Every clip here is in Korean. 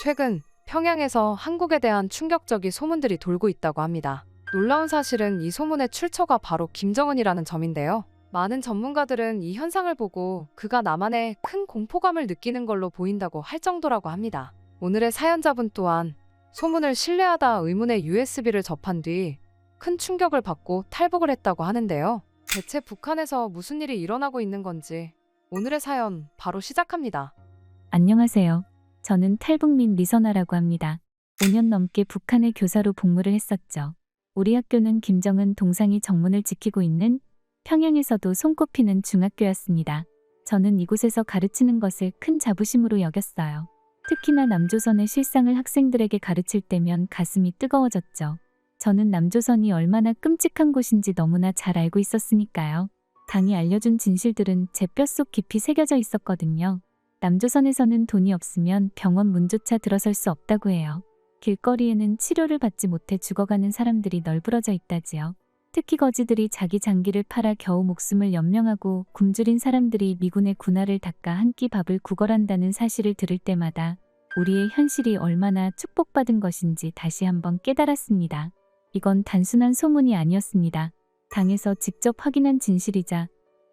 최근 평양에서 한국에 대한 충격적인 소문들이 돌고 있다고 합니다. 놀라운 사실은 이 소문의 출처가 바로 김정은이라는 점인데요. 많은 전문가들은 이 현상을 보고 그가 남한에 큰 공포감을 느끼는 걸로 보인다고 할 정도라고 합니다. 오늘의 사연자분 또한 소문을 신뢰하다 의문의 USB를 접한 뒤 큰 충격을 받고 탈북을 했다고 하는데요. 대체 북한에서 무슨 일이 일어나고 있는 건지 오늘의 사연 바로 시작합니다. 안녕하세요. 저는 탈북민 리선아라고 합니다. 5년 넘게 북한의 교사로 복무를 했었죠. 우리 학교는 김정은 동상이 정문을 지키고 있는 평양에서도 손꼽히는 중학교였습니다. 저는 이곳에서 가르치는 것을 큰 자부심으로 여겼어요. 특히나 남조선의 실상을 학생들에게 가르칠 때면 가슴이 뜨거워졌죠. 저는 남조선이 얼마나 끔찍한 곳인지 너무나 잘 알고 있었으니까요. 당이 알려준 진실들은 제 뼛속 깊이 새겨져 있었거든요. 남조선에서는 돈이 없으면 병원 문조차 들어설 수 없다고 해요. 길거리에는 치료를 받지 못해 죽어가는 사람들이 널브러져 있다지요. 특히 거지들이 자기 장기를 팔아 겨우 목숨을 연명하고 굶주린 사람들이 미군의 군화를 닦아 한 끼 밥을 구걸한다는 사실을 들을 때마다 우리의 현실이 얼마나 축복받은 것인지 다시 한번 깨달았습니다. 이건 단순한 소문이 아니었습니다. 당에서 직접 확인한 진실이자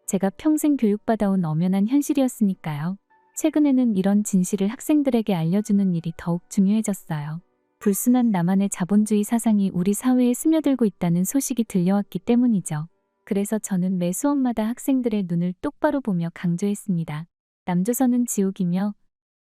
제가 평생 교육받아온 엄연한 현실이었으니까요. 최근에는 이런 진실을 학생들에게 알려주는 일이 더욱 중요해졌어요. 불순한 남한의 자본주의 사상이 우리 사회에 스며들고 있다는 소식이 들려왔기 때문이죠. 그래서 저는 매 수업마다 학생들의 눈을 똑바로 보며 강조했습니다. 남조선은 지옥이며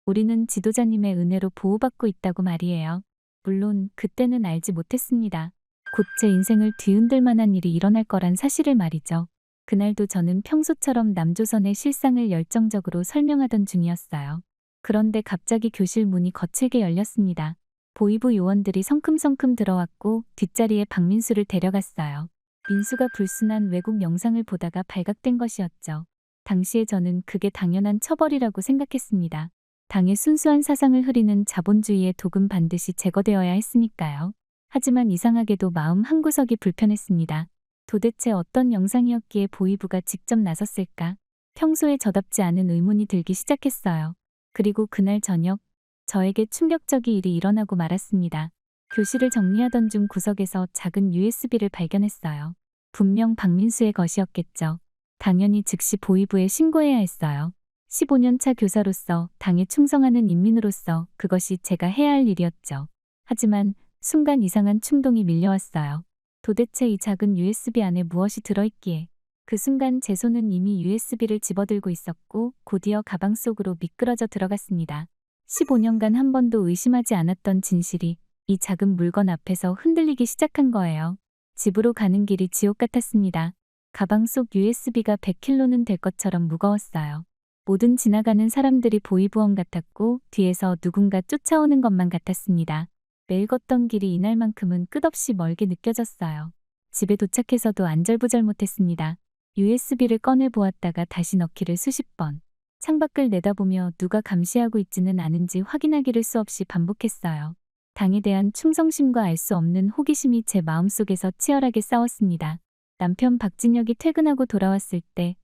우리는 지도자님의 은혜로 보호받고 있다고 말이에요. 물론 그때는 알지 못했습니다. 곧 제 인생을 뒤흔들 만한 일이 일어날 거란 사실을 말이죠. 그날도 저는 평소처럼 남조선의 실상을 열정적으로 설명하던 중이었어요. 그런데 갑자기 교실 문이 거칠게 열렸습니다. 보위부 요원들이 성큼성큼 들어왔고 뒷자리에 박민수를 데려갔어요. 민수가 불순한 외국 영상을 보다가 발각된 것이었죠. 당시에 저는 그게 당연한 처벌이라고 생각했습니다. 당의 순수한 사상을 흐리는 자본주의의 독은 반드시 제거되어야 했으니까요. 하지만 이상하게도 마음 한구석이 불편했습니다. 도대체 어떤 영상이었기에 보위부가 직접 나섰을까? 평소에 저답지 않은 의문이 들기 시작했어요. 그리고 그날 저녁, 저에게 충격적인 일이 일어나고 말았습니다. 교실을 정리하던 중 구석에서 작은 USB를 발견했어요. 분명 박민수의 것이었겠죠. 당연히 즉시 보위부에 신고해야 했어요. 15년 차 교사로서 당에 충성하는 인민으로서 그것이 제가 해야 할 일이었죠. 하지만 순간 이상한 충동이 밀려왔어요. 도대체 이 작은 USB 안에 무엇이 들어있기에. 그 순간 제 손은 이미 USB를 집어들고 있었고 곧이어 가방 속으로 미끄러져 들어갔습니다. 15년간 한 번도 의심하지 않았던 진실이 이 작은 물건 앞에서 흔들리기 시작한 거예요. 집으로 가는 길이 지옥 같았습니다. 가방 속 USB가 100kg는 될 것처럼 무거웠어요. 모든 지나가는 사람들이 보이부원 같았고 뒤에서 누군가 쫓아오는 것만 같았습니다. 매일 걷던 길이 이날만큼은 끝없이 멀게 느껴졌어요. 집에 도착해서도 안절부절 못했습니다. USB를 꺼내 보았다가 다시 넣기를 수십 번. 창밖을 내다보며 누가 감시하고 있지는 않은지 확인하기를 수없이 반복했어요. 당에 대한 충성심과 알 수 없는 호기심이 제 마음속에서 치열하게 싸웠습니다. 남편 박진혁이 퇴근하고 돌아왔을 때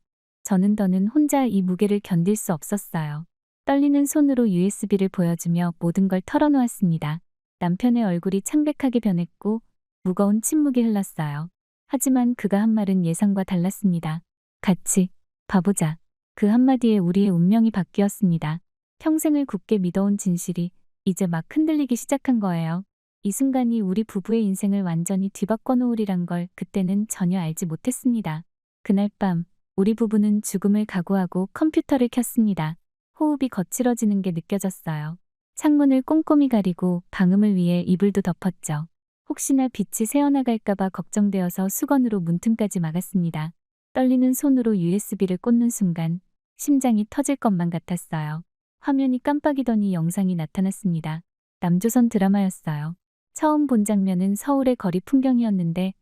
저는 더는 혼자 이 무게를 견딜 수 없었어요. 떨리는 손으로 USB를 보여주며 모든 걸 털어놓았습니다. 남편의 얼굴이 창백하게 변했고 무거운 침묵이 흘렀어요. 하지만 그가 한 말은 예상과 달랐습니다. 같이 봐보자. 그 한마디에 우리의 운명이 바뀌었습니다. 평생을 굳게 믿어온 진실이 이제 막 흔들리기 시작한 거예요. 이 순간이 우리 부부의 인생을 완전히 뒤바꿔 놓으리란 걸 그때는 전혀 알지 못했습니다. 그날 밤 우리 부부는 죽음을 각오하고 컴퓨터를 켰습니다. 호흡이 거칠어지는 게 느껴졌어요. 창문을 꼼꼼히 가리고 방음을 위해 이불도 덮었죠. 혹시나 빛이 새어나갈까봐 걱정되어서 수건으로 문틈까지 막았습니다. 떨리는 손으로 USB를 꽂는 순간 심장이 터질 것만 같았어요. 화면이 깜빡이더니 영상이 나타났습니다. 남조선 드라마였어요. 처음 본 장면은 서울의 거리 풍경이었는데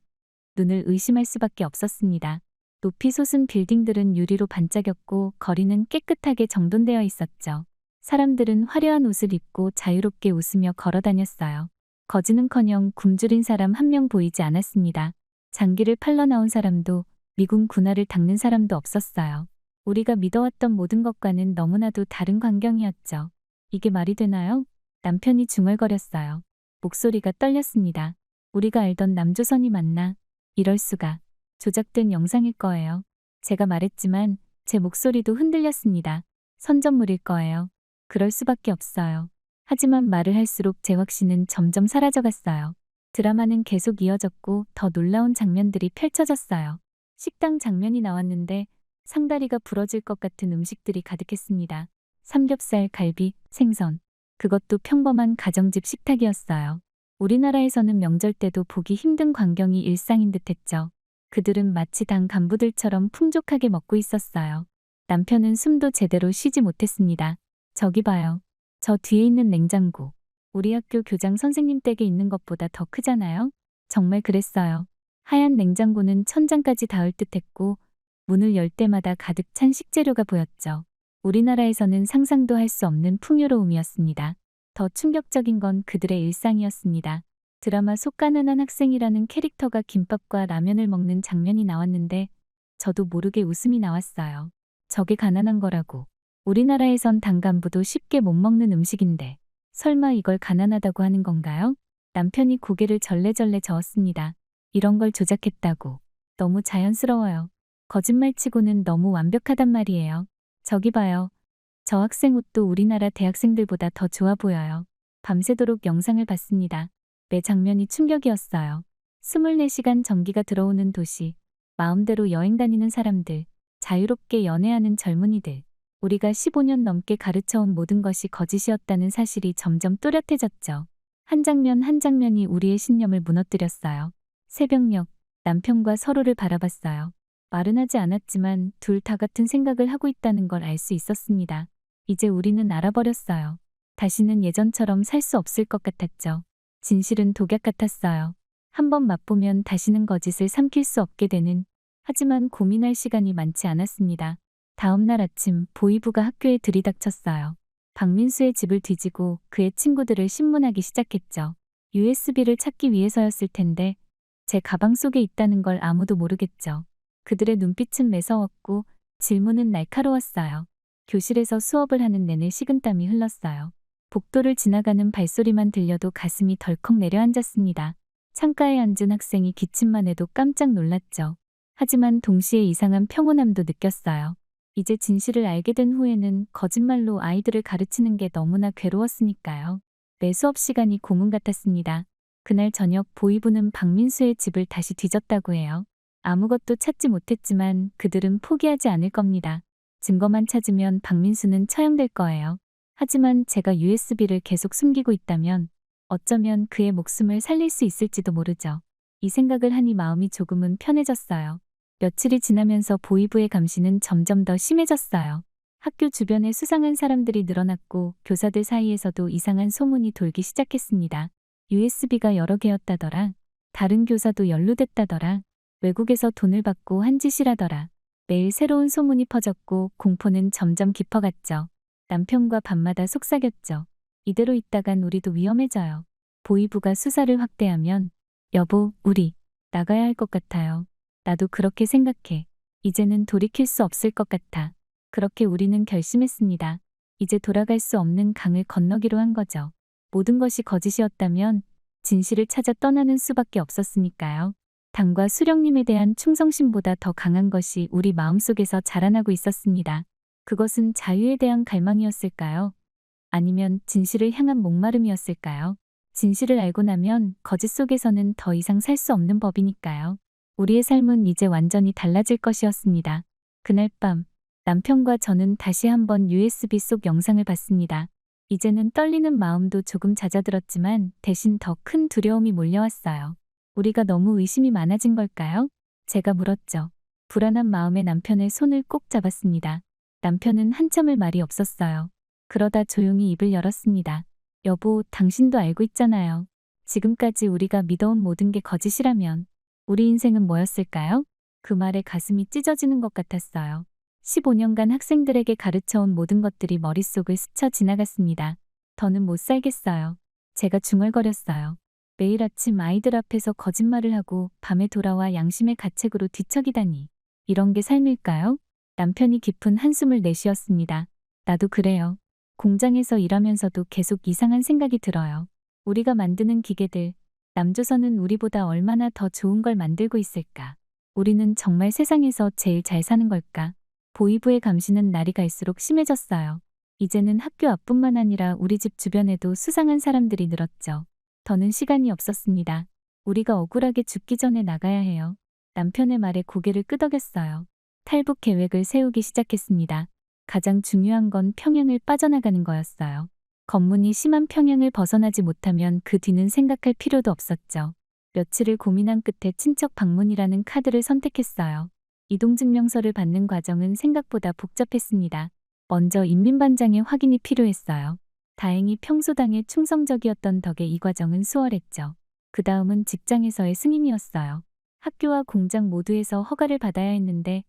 눈을 의심할 수밖에 없었습니다. 높이 솟은 빌딩들은 유리로 반짝였고 거리는 깨끗하게 정돈되어 있었죠. 사람들은 화려한 옷을 입고 자유롭게 웃으며 걸어 다녔어요. 거지는커녕 굶주린 사람 한 명 보이지 않았습니다. 장기를 팔러 나온 사람도 미군 군화를 닦는 사람도 없었어요. 우리가 믿어왔던 모든 것과는 너무나도 다른 광경이었죠. 이게 말이 되나요? 남편이 중얼거렸어요. 목소리가 떨렸습니다. 우리가 알던 남조선이 맞나? 이럴 수가. 조작된 영상일 거예요. 제가 말했지만 제 목소리도 흔들렸습니다. 선전물일 거예요. 그럴 수밖에 없어요. 하지만 말을 할수록 제 확신은 점점 사라져갔어요. 드라마는 계속 이어졌고 더 놀라운 장면들이 펼쳐졌어요. 식당 장면이 나왔는데 상다리가 부러질 것 같은 음식들이 가득했습니다. 삼겹살, 갈비, 생선. 그것도 평범한 가정집 식탁이었어요. 우리나라에서는 명절 때도 보기 힘든 광경이 일상인 듯했죠. 그들은 마치 당 간부들처럼 풍족하게 먹고 있었어요. 남편은 숨도 제대로 쉬지 못했습니다. 저기 봐요. 저 뒤에 있는 냉장고. 우리 학교 교장 선생님 댁에 있는 것보다 더 크잖아요? 정말 그랬어요. 하얀 냉장고는 천장까지 닿을 듯했고 문을 열 때마다 가득 찬 식재료가 보였죠. 우리나라에서는 상상도 할 수 없는 풍요로움이었습니다. 더 충격적인 건 그들의 일상이었습니다. 드라마 속 가난한 학생이라는 캐릭터가 김밥과 라면을 먹는 장면이 나왔는데 저도 모르게 웃음이 나왔어요. 저게 가난한 거라고. 우리나라에선 당간부도 쉽게 못 먹는 음식인데 설마 이걸 가난하다고 하는 건가요? 남편이 고개를 절레절레 저었습니다. 이런 걸 조작했다고. 너무 자연스러워요. 거짓말치고는 너무 완벽하단 말이에요. 저기 봐요. 저 학생 옷도 우리나라 대학생들보다 더 좋아 보여요. 밤새도록 영상을 봤습니다. 매 장면이 충격이었어요. 24시간 전기가 들어오는 도시, 마음대로 여행 다니는 사람들, 자유롭게 연애하는 젊은이들. 우리가 15년 넘게 가르쳐온 모든 것이 거짓이었다는 사실이 점점 또렷해졌죠. 한 장면 한 장면이 우리의 신념을 무너뜨렸어요. 새벽녘, 남편과 서로를 바라봤어요. 말은 하지 않았지만 둘 다 같은 생각을 하고 있다는 걸 알 수 있었습니다. 이제 우리는 알아버렸어요. 다시는 예전처럼 살 수 없을 것 같았죠. 진실은 독약 같았어요. 한번 맛보면 다시는 거짓을 삼킬 수 없게 되는. 하지만 고민할 시간이 많지 않았습니다. 다음 날 아침 보이부가 학교에 들이닥쳤어요. 박민수의 집을 뒤지고 그의 친구들을 신문하기 시작했죠. USB를 찾기 위해서였을 텐데 제 가방 속에 있다는 걸 아무도 모르겠죠. 그들의 눈빛은 매서웠고 질문은 날카로웠어요. 교실에서 수업을 하는 내내 식은땀이 흘렀어요. 복도를 지나가는 발소리만 들려도 가슴이 덜컥 내려앉았습니다. 창가에 앉은 학생이 기침만 해도 깜짝 놀랐죠. 하지만 동시에 이상한 평온함도 느꼈어요. 이제 진실을 알게 된 후에는 거짓말로 아이들을 가르치는 게 너무나 괴로웠으니까요. 매 수업 시간이 고문 같았습니다. 그날 저녁 보이부는 박민수의 집을 다시 뒤졌다고 해요. 아무것도 찾지 못했지만 그들은 포기하지 않을 겁니다. 증거만 찾으면 박민수는 처형될 거예요. 하지만 제가 USB를 계속 숨기고 있다면 어쩌면 그의 목숨을 살릴 수 있을지도 모르죠. 이 생각을 하니 마음이 조금은 편해졌어요. 며칠이 지나면서 보이부의 감시는 점점 더 심해졌어요. 학교 주변에 수상한 사람들이 늘어났고 교사들 사이에서도 이상한 소문이 돌기 시작했습니다. USB가 여러 개였다더라. 다른 교사도 연루됐다더라. 외국에서 돈을 받고 한 짓이라더라. 매일 새로운 소문이 퍼졌고 공포는 점점 깊어갔죠. 남편과 밤마다 속삭였죠. 이대로 있다간 우리도 위험해져요. 보이부가 수사를 확대하면 여보, 우리 나가야 할 것 같아요. 나도 그렇게 생각해. 이제는 돌이킬 수 없을 것 같아. 그렇게 우리는 결심했습니다. 이제 돌아갈 수 없는 강을 건너기로 한 거죠. 모든 것이 거짓이었다면 진실을 찾아 떠나는 수밖에 없었으니까요. 당과 수령님에 대한 충성심보다 더 강한 것이 우리 마음속에서 자라나고 있었습니다. 그것은 자유에 대한 갈망이었을까요? 아니면 진실을 향한 목마름이었을까요? 진실을 알고 나면 거짓 속에서는 더 이상 살 수 없는 법이니까요. 우리의 삶은 이제 완전히 달라질 것이었습니다. 그날 밤, 남편과 저는 다시 한번 USB 속 영상을 봤습니다. 이제는 떨리는 마음도 조금 잦아들었지만 대신 더 큰 두려움이 몰려왔어요. 우리가 너무 의심이 많아진 걸까요? 제가 물었죠. 불안한 마음에 남편의 손을 꼭 잡았습니다. 남편은 한참을 말이 없었어요. 그러다 조용히 입을 열었습니다. 여보, 당신도 알고 있잖아요. 지금까지 우리가 믿어온 모든 게 거짓이라면 우리 인생은 뭐였을까요? 그 말에 가슴이 찢어지는 것 같았어요. 15년간 학생들에게 가르쳐온 모든 것들이 머릿속을 스쳐 지나갔습니다. 더는 못 살겠어요. 제가 중얼거렸어요. 매일 아침 아이들 앞에서 거짓말을 하고 밤에 돌아와 양심의 가책으로 뒤척이다니. 이런 게 삶일까요? 남편이 깊은 한숨을 내쉬었습니다. 나도 그래요. 공장에서 일하면서도 계속 이상한 생각이 들어요. 우리가 만드는 기계들, 남조선은 우리보다 얼마나 더 좋은 걸 만들고 있을까? 우리는 정말 세상에서 제일 잘 사는 걸까? 보이부의 감시는 날이 갈수록 심해졌어요. 이제는 학교 앞뿐만 아니라 우리 집 주변에도 수상한 사람들이 늘었죠. 더는 시간이 없었습니다. 우리가 억울하게 죽기 전에 나가야 해요. 남편의 말에 고개를 끄덕였어요. 탈북 계획을 세우기 시작했습니다. 가장 중요한 건 평양을 빠져나가는 거였어요. 검문이 심한 평양을 벗어나지 못하면 그 뒤는 생각할 필요도 없었죠. 며칠을 고민한 끝에 친척 방문이라는 카드를 선택했어요. 이동증명서를 받는 과정은 생각보다 복잡했습니다. 먼저 인민반장의 확인이 필요했어요. 다행히 평소당에 충성적이었던 덕에 이 과정은 수월했죠. 그 다음은 직장에서의 승인이었어요. 학교와 공장 모두에서 허가를 받아야 했는데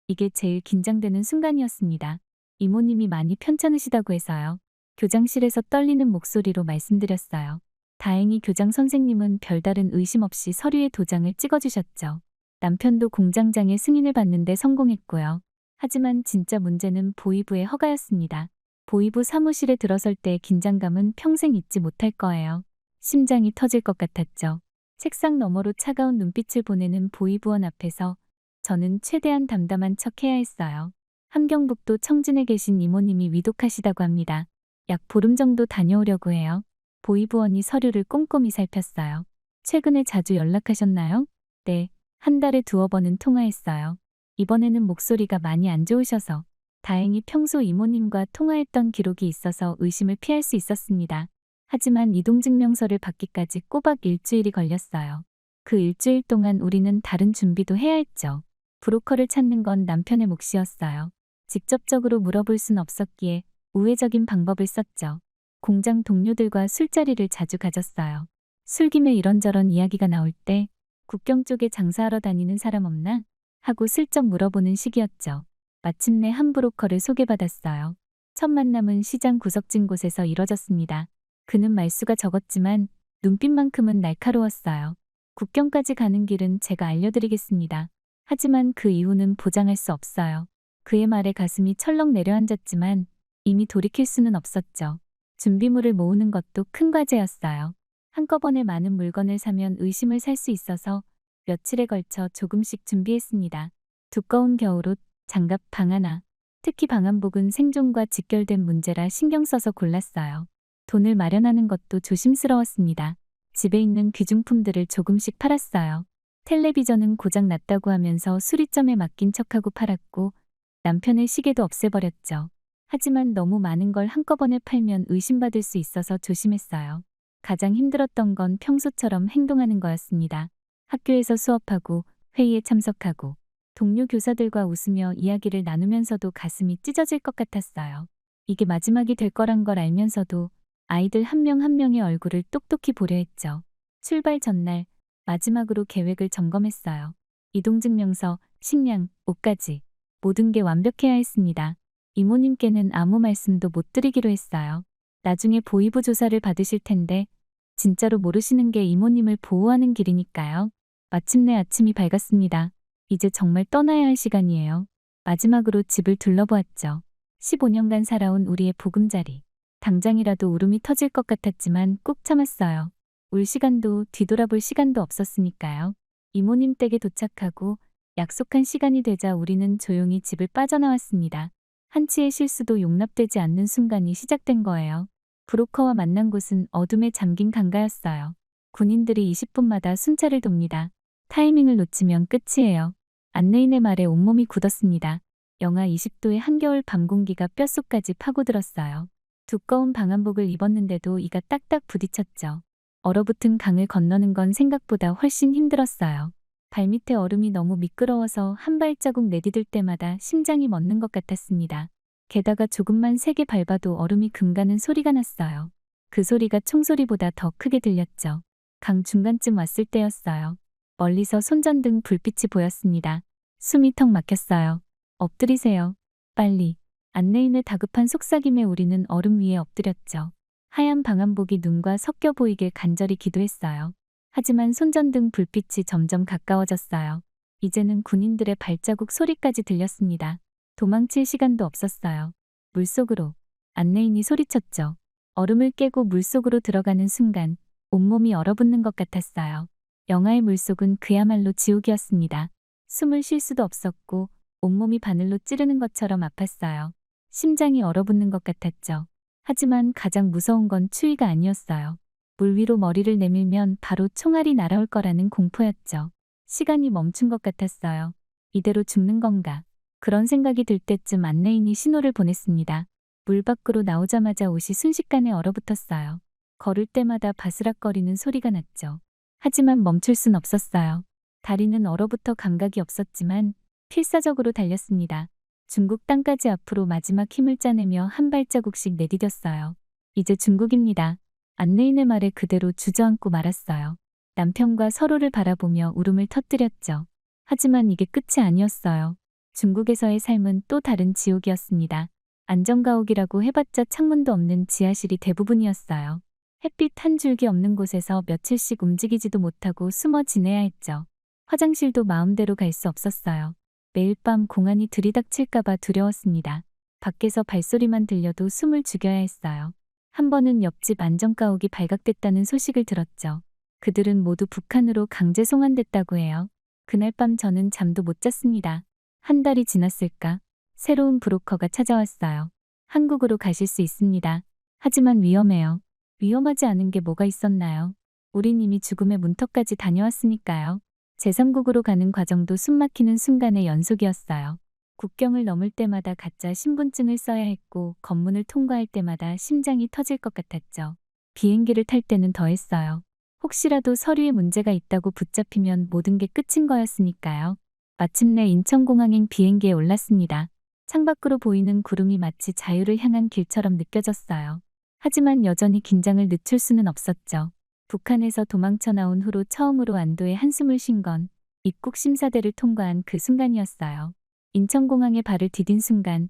이게 제일 긴장되는 순간이었습니다. 이모님이 많이 편찮으시다고 해서요. 교장실에서 떨리는 목소리로 말씀드렸어요. 다행히 교장 선생님은 별다른 의심 없이 서류에 도장을 찍어주셨죠. 남편도 공장장의 승인을 받는데 성공했고요. 하지만 진짜 문제는 보이부의 허가였습니다. 보이부 사무실에 들어설 때의 긴장감은 평생 잊지 못할 거예요. 심장이 터질 것 같았죠. 책상 너머로 차가운 눈빛을 보내는 보이부원 앞에서 저는 최대한 담담한 척 해야 했어요. 함경북도 청진에 계신 이모님이 위독하시다고 합니다. 약 보름 정도 다녀오려고 해요. 보이부원이 서류를 꼼꼼히 살폈어요. 최근에 자주 연락하셨나요? 네, 한 달에 2-3번은 통화했어요. 이번에는 목소리가 많이 안 좋으셔서 다행히 평소 이모님과 통화했던 기록이 있어서 의심을 피할 수 있었습니다. 하지만 이동증명서를 받기까지 꼬박 일주일이 걸렸어요. 그 일주일 동안 우리는 다른 준비도 해야 했죠. 브로커를 찾는 건 남편의 몫이었어요. 직접적으로 물어볼 순 없었기에 우회적인 방법을 썼죠. 공장 동료들과 술자리를 자주 가졌어요. 술김에 이런저런 이야기가 나올 때 국경 쪽에 장사하러 다니는 사람 없나? 하고 슬쩍 물어보는 시기였죠. 마침내 한 브로커를 소개받았어요. 첫 만남은 시장 구석진 곳에서 이뤄졌습니다. 그는 말수가 적었지만 눈빛만큼은 날카로웠어요. 국경까지 가는 길은 제가 알려드리겠습니다. 하지만 그 이후는 보장할 수 없어요. 그의 말에 가슴이 철렁 내려앉았지만 이미 돌이킬 수는 없었죠. 준비물을 모으는 것도 큰 과제였어요. 한꺼번에 많은 물건을 사면 의심을 살 수 있어서 며칠에 걸쳐 조금씩 준비했습니다. 두꺼운 겨울옷, 장갑, 방하나. 특히 방한복은 생존과 직결된 문제라 신경 써서 골랐어요. 돈을 마련하는 것도 조심스러웠습니다. 집에 있는 귀중품들을 조금씩 팔았어요. 텔레비전은 고장 났다고 하면서 수리점에 맡긴 척하고 팔았고 남편의 시계도 없애버렸죠. 하지만 너무 많은 걸 한꺼번에 팔면 의심받을 수 있어서 조심했어요. 가장 힘들었던 건 평소처럼 행동하는 거였습니다. 학교에서 수업하고 회의에 참석하고 동료 교사들과 웃으며 이야기를 나누면서도 가슴이 찢어질 것 같았어요. 이게 마지막이 될 거란 걸 알면서도 아이들 한 명 한 명의 얼굴을 똑똑히 보려 했죠. 출발 전날 마지막으로 계획을 점검했어요. 이동증명서, 식량, 옷까지 모든 게 완벽해야 했습니다. 이모님께는 아무 말씀도 못 드리기로 했어요. 나중에 보이부 조사를 받으실 텐데 진짜로 모르시는 게 이모님을 보호하는 길이니까요. 마침내 아침이 밝았습니다. 이제 정말 떠나야 할 시간이에요. 마지막으로 집을 둘러보았죠. 15년간 살아온 우리의 보금자리. 당장이라도 울음이 터질 것 같았지만 꾹 참았어요. 울 시간도 뒤돌아볼 시간도 없었으니까요. 이모님 댁에 도착하고 약속한 시간이 되자 우리는 조용히 집을 빠져나왔습니다. 한치의 실수도 용납되지 않는 순간이 시작된 거예요. 브로커와 만난 곳은 어둠에 잠긴 강가였어요. 군인들이 20분마다 순찰을 돕니다. 타이밍을 놓치면 끝이에요. 안내인의 말에 온몸이 굳었습니다. 영하 20도의 한겨울 밤 공기가 뼛속까지 파고들었어요. 두꺼운 방한복을 입었는데도 이가 딱딱 부딪혔죠. 얼어붙은 강을 건너는 건 생각보다 훨씬 힘들었어요. 발밑에 얼음이 너무 미끄러워서 한 발자국 내디딜 때마다 심장이 멎는 것 같았습니다. 게다가 조금만 세게 밟아도 얼음이 금가는 소리가 났어요. 그 소리가 총소리보다 더 크게 들렸죠. 강 중간쯤 왔을 때였어요. 멀리서 손전등 불빛이 보였습니다. 숨이 턱 막혔어요. 엎드리세요. 빨리. 안내인의 다급한 속삭임에 우리는 얼음 위에 엎드렸죠. 하얀 방한복이 눈과 섞여 보이길 간절히 기도했어요. 하지만 손전등 불빛이 점점 가까워졌어요. 이제는 군인들의 발자국 소리까지 들렸습니다. 도망칠 시간도 없었어요. 물속으로. 안내인이 소리쳤죠. 얼음을 깨고 물속으로 들어가는 순간 온몸이 얼어붙는 것 같았어요. 영하의 물속은 그야말로 지옥이었습니다. 숨을 쉴 수도 없었고 온몸이 바늘로 찌르는 것처럼 아팠어요. 심장이 얼어붙는 것 같았죠. 하지만 가장 무서운 건 추위가 아니었어요. 물 위로 머리를 내밀면 바로 총알이 날아올 거라는 공포였죠. 시간이 멈춘 것 같았어요. 이대로 죽는 건가? 그런 생각이 들 때쯤 안내인이 신호를 보냈습니다. 물 밖으로 나오자마자 옷이 순식간에 얼어붙었어요. 걸을 때마다 바스락거리는 소리가 났죠. 하지만 멈출 순 없었어요. 다리는 얼어붙어 감각이 없었지만 필사적으로 달렸습니다. 중국 땅까지 앞으로 마지막 힘을 짜내며 한 발자국씩 내디뎠어요. 이제 중국입니다. 안내인의 말에 그대로 주저앉고 말았어요. 남편과 서로를 바라보며 울음을 터뜨렸죠. 하지만 이게 끝이 아니었어요. 중국에서의 삶은 또 다른 지옥이었습니다. 안전가옥이라고 해봤자 창문도 없는 지하실이 대부분이었어요. 햇빛 한 줄기 없는 곳에서 며칠씩 움직이지도 못하고 숨어 지내야 했죠. 화장실도 마음대로 갈 수 없었어요. 매일 밤 공안이 들이닥칠까봐 두려웠습니다. 밖에서 발소리만 들려도 숨을 죽여야 했어요. 한 번은 옆집 안전가옥이 발각됐다는 소식을 들었죠. 그들은 모두 북한으로 강제 송환됐다고 해요. 그날 밤 저는 잠도 못 잤습니다. 한 달이 지났을까? 새로운 브로커가 찾아왔어요. 한국으로 가실 수 있습니다. 하지만 위험해요. 위험하지 않은 게 뭐가 있었나요? 우린 이미 죽음의 문턱까지 다녀왔으니까요. 제3국으로 가는 과정도 숨막히는 순간의 연속이었어요. 국경을 넘을 때마다 가짜 신분증을 써야 했고 검문을 통과할 때마다 심장이 터질 것 같았죠. 비행기를 탈 때는 더했어요. 혹시라도 서류에 문제가 있다고 붙잡히면 모든 게 끝인 거였으니까요. 마침내 인천공항행 비행기에 올랐습니다. 창밖으로 보이는 구름이 마치 자유를 향한 길처럼 느껴졌어요. 하지만 여전히 긴장을 늦출 수는 없었죠. 북한에서 도망쳐 나온 후로 처음으로 안도의 한숨을 쉰 건 입국 심사대를 통과한 그 순간이었어요. 인천공항에 발을 디딘 순간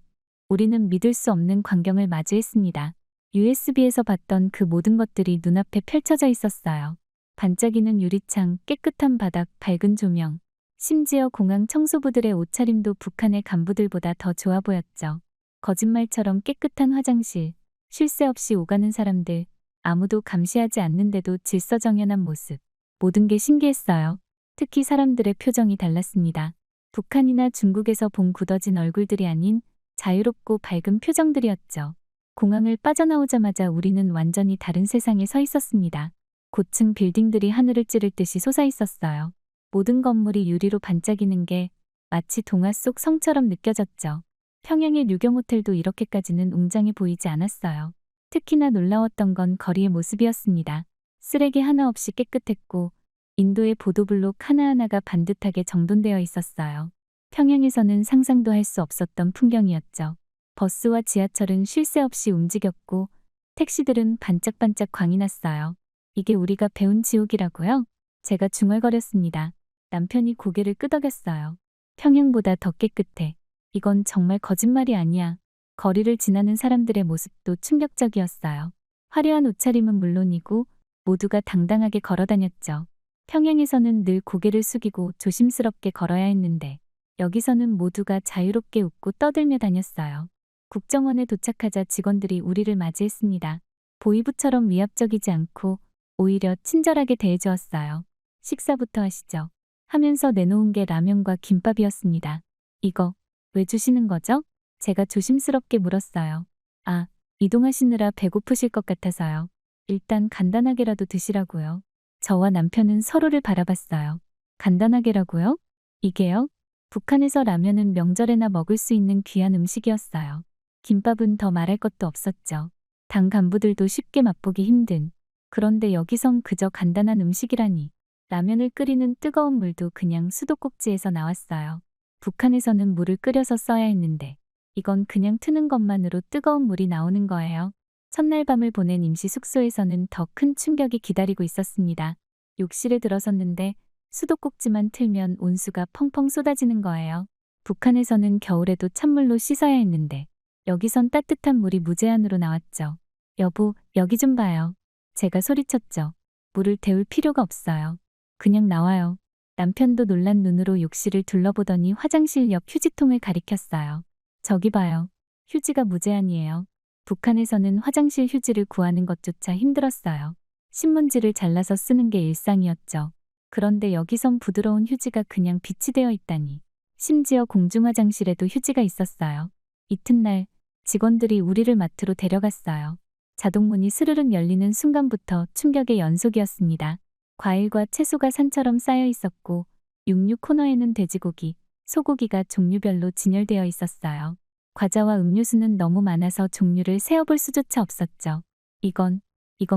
우리는 믿을 수 없는 광경을 마주했습니다. USB에서 봤던 그 모든 것들이 눈앞에 펼쳐져 있었어요. 반짝이는 유리창, 깨끗한 바닥, 밝은 조명. 심지어 공항 청소부들의 옷차림도 북한의 간부들보다 더 좋아 보였죠. 거짓말처럼 깨끗한 화장실, 쉴 새 없이 오가는 사람들, 아무도 감시하지 않는데도 질서정연한 모습. 모든 게 신기했어요. 특히 사람들의 표정이 달랐습니다. 북한이나 중국에서 본 굳어진 얼굴들이 아닌 자유롭고 밝은 표정들이었죠. 공항을 빠져나오자마자 우리는 완전히 다른 세상에 서 있었습니다. 고층 빌딩들이 하늘을 찌를 듯이 솟아 있었어요. 모든 건물이 유리로 반짝이는 게 마치 동화 속 성처럼 느껴졌죠. 평양의 류경 호텔도 이렇게까지는 웅장해 보이지 않았어요. 특히나 놀라웠던 건 거리의 모습이었습니다. 쓰레기 하나 없이 깨끗했고 인도의 보도블록 하나하나가 반듯하게 정돈되어 있었어요. 평양에서는 상상도 할 수 없었던 풍경이었죠. 버스와 지하철은 쉴 새 없이 움직였고 택시들은 반짝반짝 광이 났어요. 이게 우리가 배운 지옥이라고요? 제가 중얼거렸습니다. 남편이 고개를 끄덕였어요. 평양보다 더 깨끗해. 이건 정말 거짓말이 아니야. 거리를 지나는 사람들의 모습도 충격적이었어요. 화려한 옷차림은 물론이고 모두가 당당하게 걸어다녔죠. 평양에서는 늘 고개를 숙이고 조심스럽게 걸어야 했는데 여기서는 모두가 자유롭게 웃고 떠들며 다녔어요. 국정원에 도착하자 직원들이 우리를 맞이했습니다. 보이부처럼 위압적이지 않고 오히려 친절하게 대해주었어요. 식사부터 하시죠. 하면서 내놓은 게 라면과 김밥이었습니다. 이거 왜 주시는 거죠? 제가 조심스럽게 물었어요. 아, 이동하시느라 배고프실 것 같아서요. 일단 간단하게라도 드시라고요. 저와 남편은 서로를 바라봤어요. 간단하게라고요? 이게요? 북한에서 라면은 명절에나 먹을 수 있는 귀한 음식이었어요. 김밥은 더 말할 것도 없었죠. 당 간부들도 쉽게 맛보기 힘든. 그런데 여기선 그저 간단한 음식이라니. 라면을 끓이는 뜨거운 물도 그냥 수도꼭지에서 나왔어요. 북한에서는 물을 끓여서 써야 했는데 이건 그냥 트는 것만으로 뜨거운 물이 나오는 거예요. 첫날 밤을 보낸 임시 숙소에서는 더 큰 충격이 기다리고 있었습니다. 욕실에 들어섰는데 수도꼭지만 틀면 온수가 펑펑 쏟아지는 거예요. 북한에서는 겨울에도 찬물로 씻어야 했는데 여기선 따뜻한 물이 무제한으로 나왔죠. 여보, 여기 좀 봐요. 제가 소리쳤죠. 물을 데울 필요가 없어요. 그냥 나와요. 남편도 놀란 눈으로 욕실을 둘러보더니 화장실 옆 휴지통을 가리켰어요. 저기 봐요. 휴지가 무제한이에요. 북한에서는 화장실 휴지를 구하는 것조차 힘들었어요. 신문지를 잘라서 쓰는 게 일상이었죠. 그런데 여기선 부드러운 휴지가 그냥 빛이 되어 있다니. 심지어 공중화장실에도 휴지가 있었어요. 이튿날 직원들이 우리를 마트로 데려갔어요. 자동문이 스르륵 열리는 순간부터 충격의 연속이었습니다. 과일과 채소가 산처럼 쌓여 있었고 육류 코너에는 돼지고기, 소고기가 종류별로 진열되어 있었어요. 과자와 음료수는 너무 많아서 종류를 세어볼 수조차 없었죠. 이건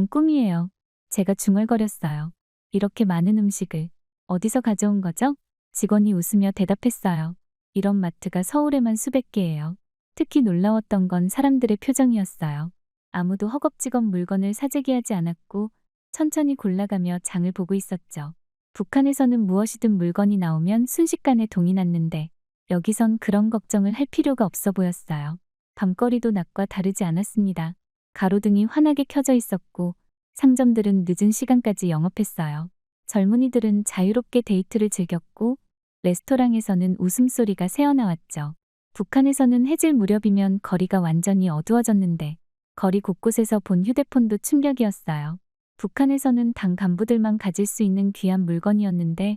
꿈이에요. 제가 중얼거렸어요. 이렇게 많은 음식을 어디서 가져온 거죠? 직원이 웃으며 대답했어요. 이런 마트가 서울에만 수백 개예요. 특히 놀라웠던 건 사람들의 표정이었어요. 아무도 허겁지겁 물건을 사재기하지 않았고 천천히 골라가며 장을 보고 있었죠. 북한에서는 무엇이든 물건이 나오면 순식간에 동이 났는데 여기선 그런 걱정을 할 필요가 없어 보였어요. 밤거리도 낮과 다르지 않았습니다. 가로등이 환하게 켜져 있었고 상점들은 늦은 시간까지 영업했어요. 젊은이들은 자유롭게 데이트를 즐겼고 레스토랑에서는 웃음소리가 새어나왔죠. 북한에서는 해질 무렵이면 거리가 완전히 어두워졌는데 거리 곳곳에서 본 휴대폰도 충격이었어요. 북한에서는 당 간부들만 가질 수 있는 귀한 물건이었는데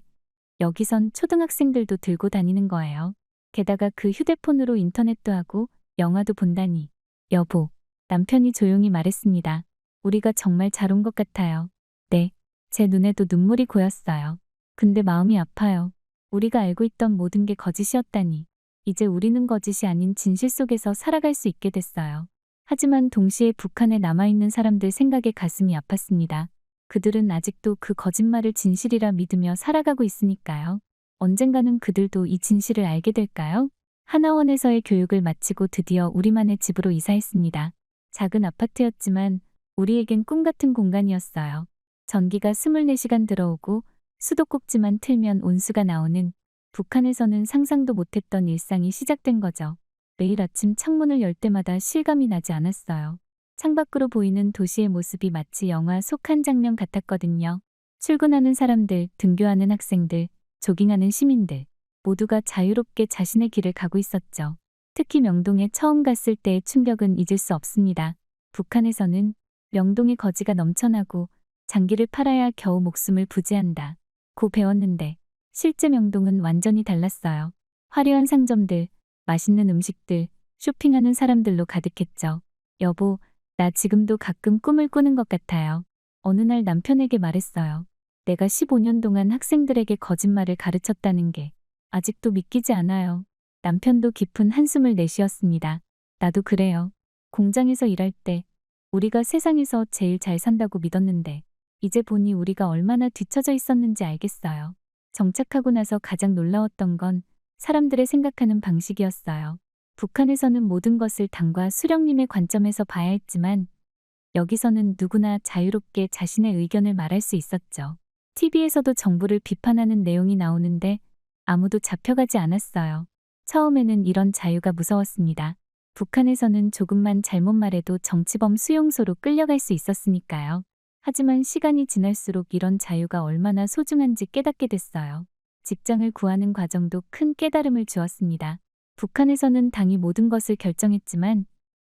여기선 초등학생들도 들고 다니는 거예요. 게다가 그 휴대폰으로 인터넷도 하고 영화도 본다니. 여보, 남편이 조용히 말했습니다. 우리가 정말 잘 온 것 같아요. 네, 제 눈에도 눈물이 고였어요. 근데 마음이 아파요. 우리가 알고 있던 모든 게 거짓이었다니. 이제 우리는 거짓이 아닌 진실 속에서 살아갈 수 있게 됐어요. 하지만 동시에 북한에 남아있는 사람들 생각에 가슴이 아팠습니다. 그들은 아직도 그 거짓말을 진실이라 믿으며 살아가고 있으니까요. 언젠가는 그들도 이 진실을 알게 될까요? 하나원에서의 교육을 마치고 드디어 우리만의 집으로 이사했습니다. 작은 아파트였지만 우리에겐 꿈 같은 공간이었어요. 전기가 24시간 들어오고 수도꼭지만 틀면 온수가 나오는, 북한에서는 상상도 못했던 일상이 시작된 거죠. 매일 아침 창문을 열 때마다 실감이 나지 않았어요. 창밖으로 보이는 도시의 모습이 마치 영화 속 한 장면 같았거든요. 출근하는 사람들, 등교하는 학생들, 조깅하는 시민들, 모두가 자유롭게 자신의 길을 가고 있었죠. 특히 명동에 처음 갔을 때의 충격은 잊을 수 없습니다. 북한에서는 명동의 거지가 넘쳐나고 장기를 팔아야 겨우 목숨을 부지한다 고 배웠는데 실제 명동은 완전히 달랐어요. 화려한 상점들, 맛있는 음식들, 쇼핑하는 사람들로 가득했죠. 여보, 나 지금도 가끔 꿈을 꾸는 것 같아요. 어느 날 남편에게 말했어요. 내가 15년 동안 학생들에게 거짓말을 가르쳤다는 게 아직도 믿기지 않아요. 남편도 깊은 한숨을 내쉬었습니다. 나도 그래요. 공장에서 일할 때 우리가 세상에서 제일 잘 산다고 믿었는데 이제 보니 우리가 얼마나 뒤처져 있었는지 알겠어요. 정착하고 나서 가장 놀라웠던 건 사람들의 생각하는 방식이었어요. 북한에서는 모든 것을 당과 수령님의 관점에서 봐야 했지만 여기서는 누구나 자유롭게 자신의 의견을 말할 수 있었죠. TV에서도 정부를 비판하는 내용이 나오는데 아무도 잡혀가지 않았어요. 처음에는 이런 자유가 무서웠습니다. 북한에서는 조금만 잘못 말해도 정치범 수용소로 끌려갈 수 있었으니까요. 하지만 시간이 지날수록 이런 자유가 얼마나 소중한지 깨닫게 됐어요. 직장을 구하는 과정도 큰 깨달음을 주었습니다. 북한에서는 당이 모든 것을 결정했지만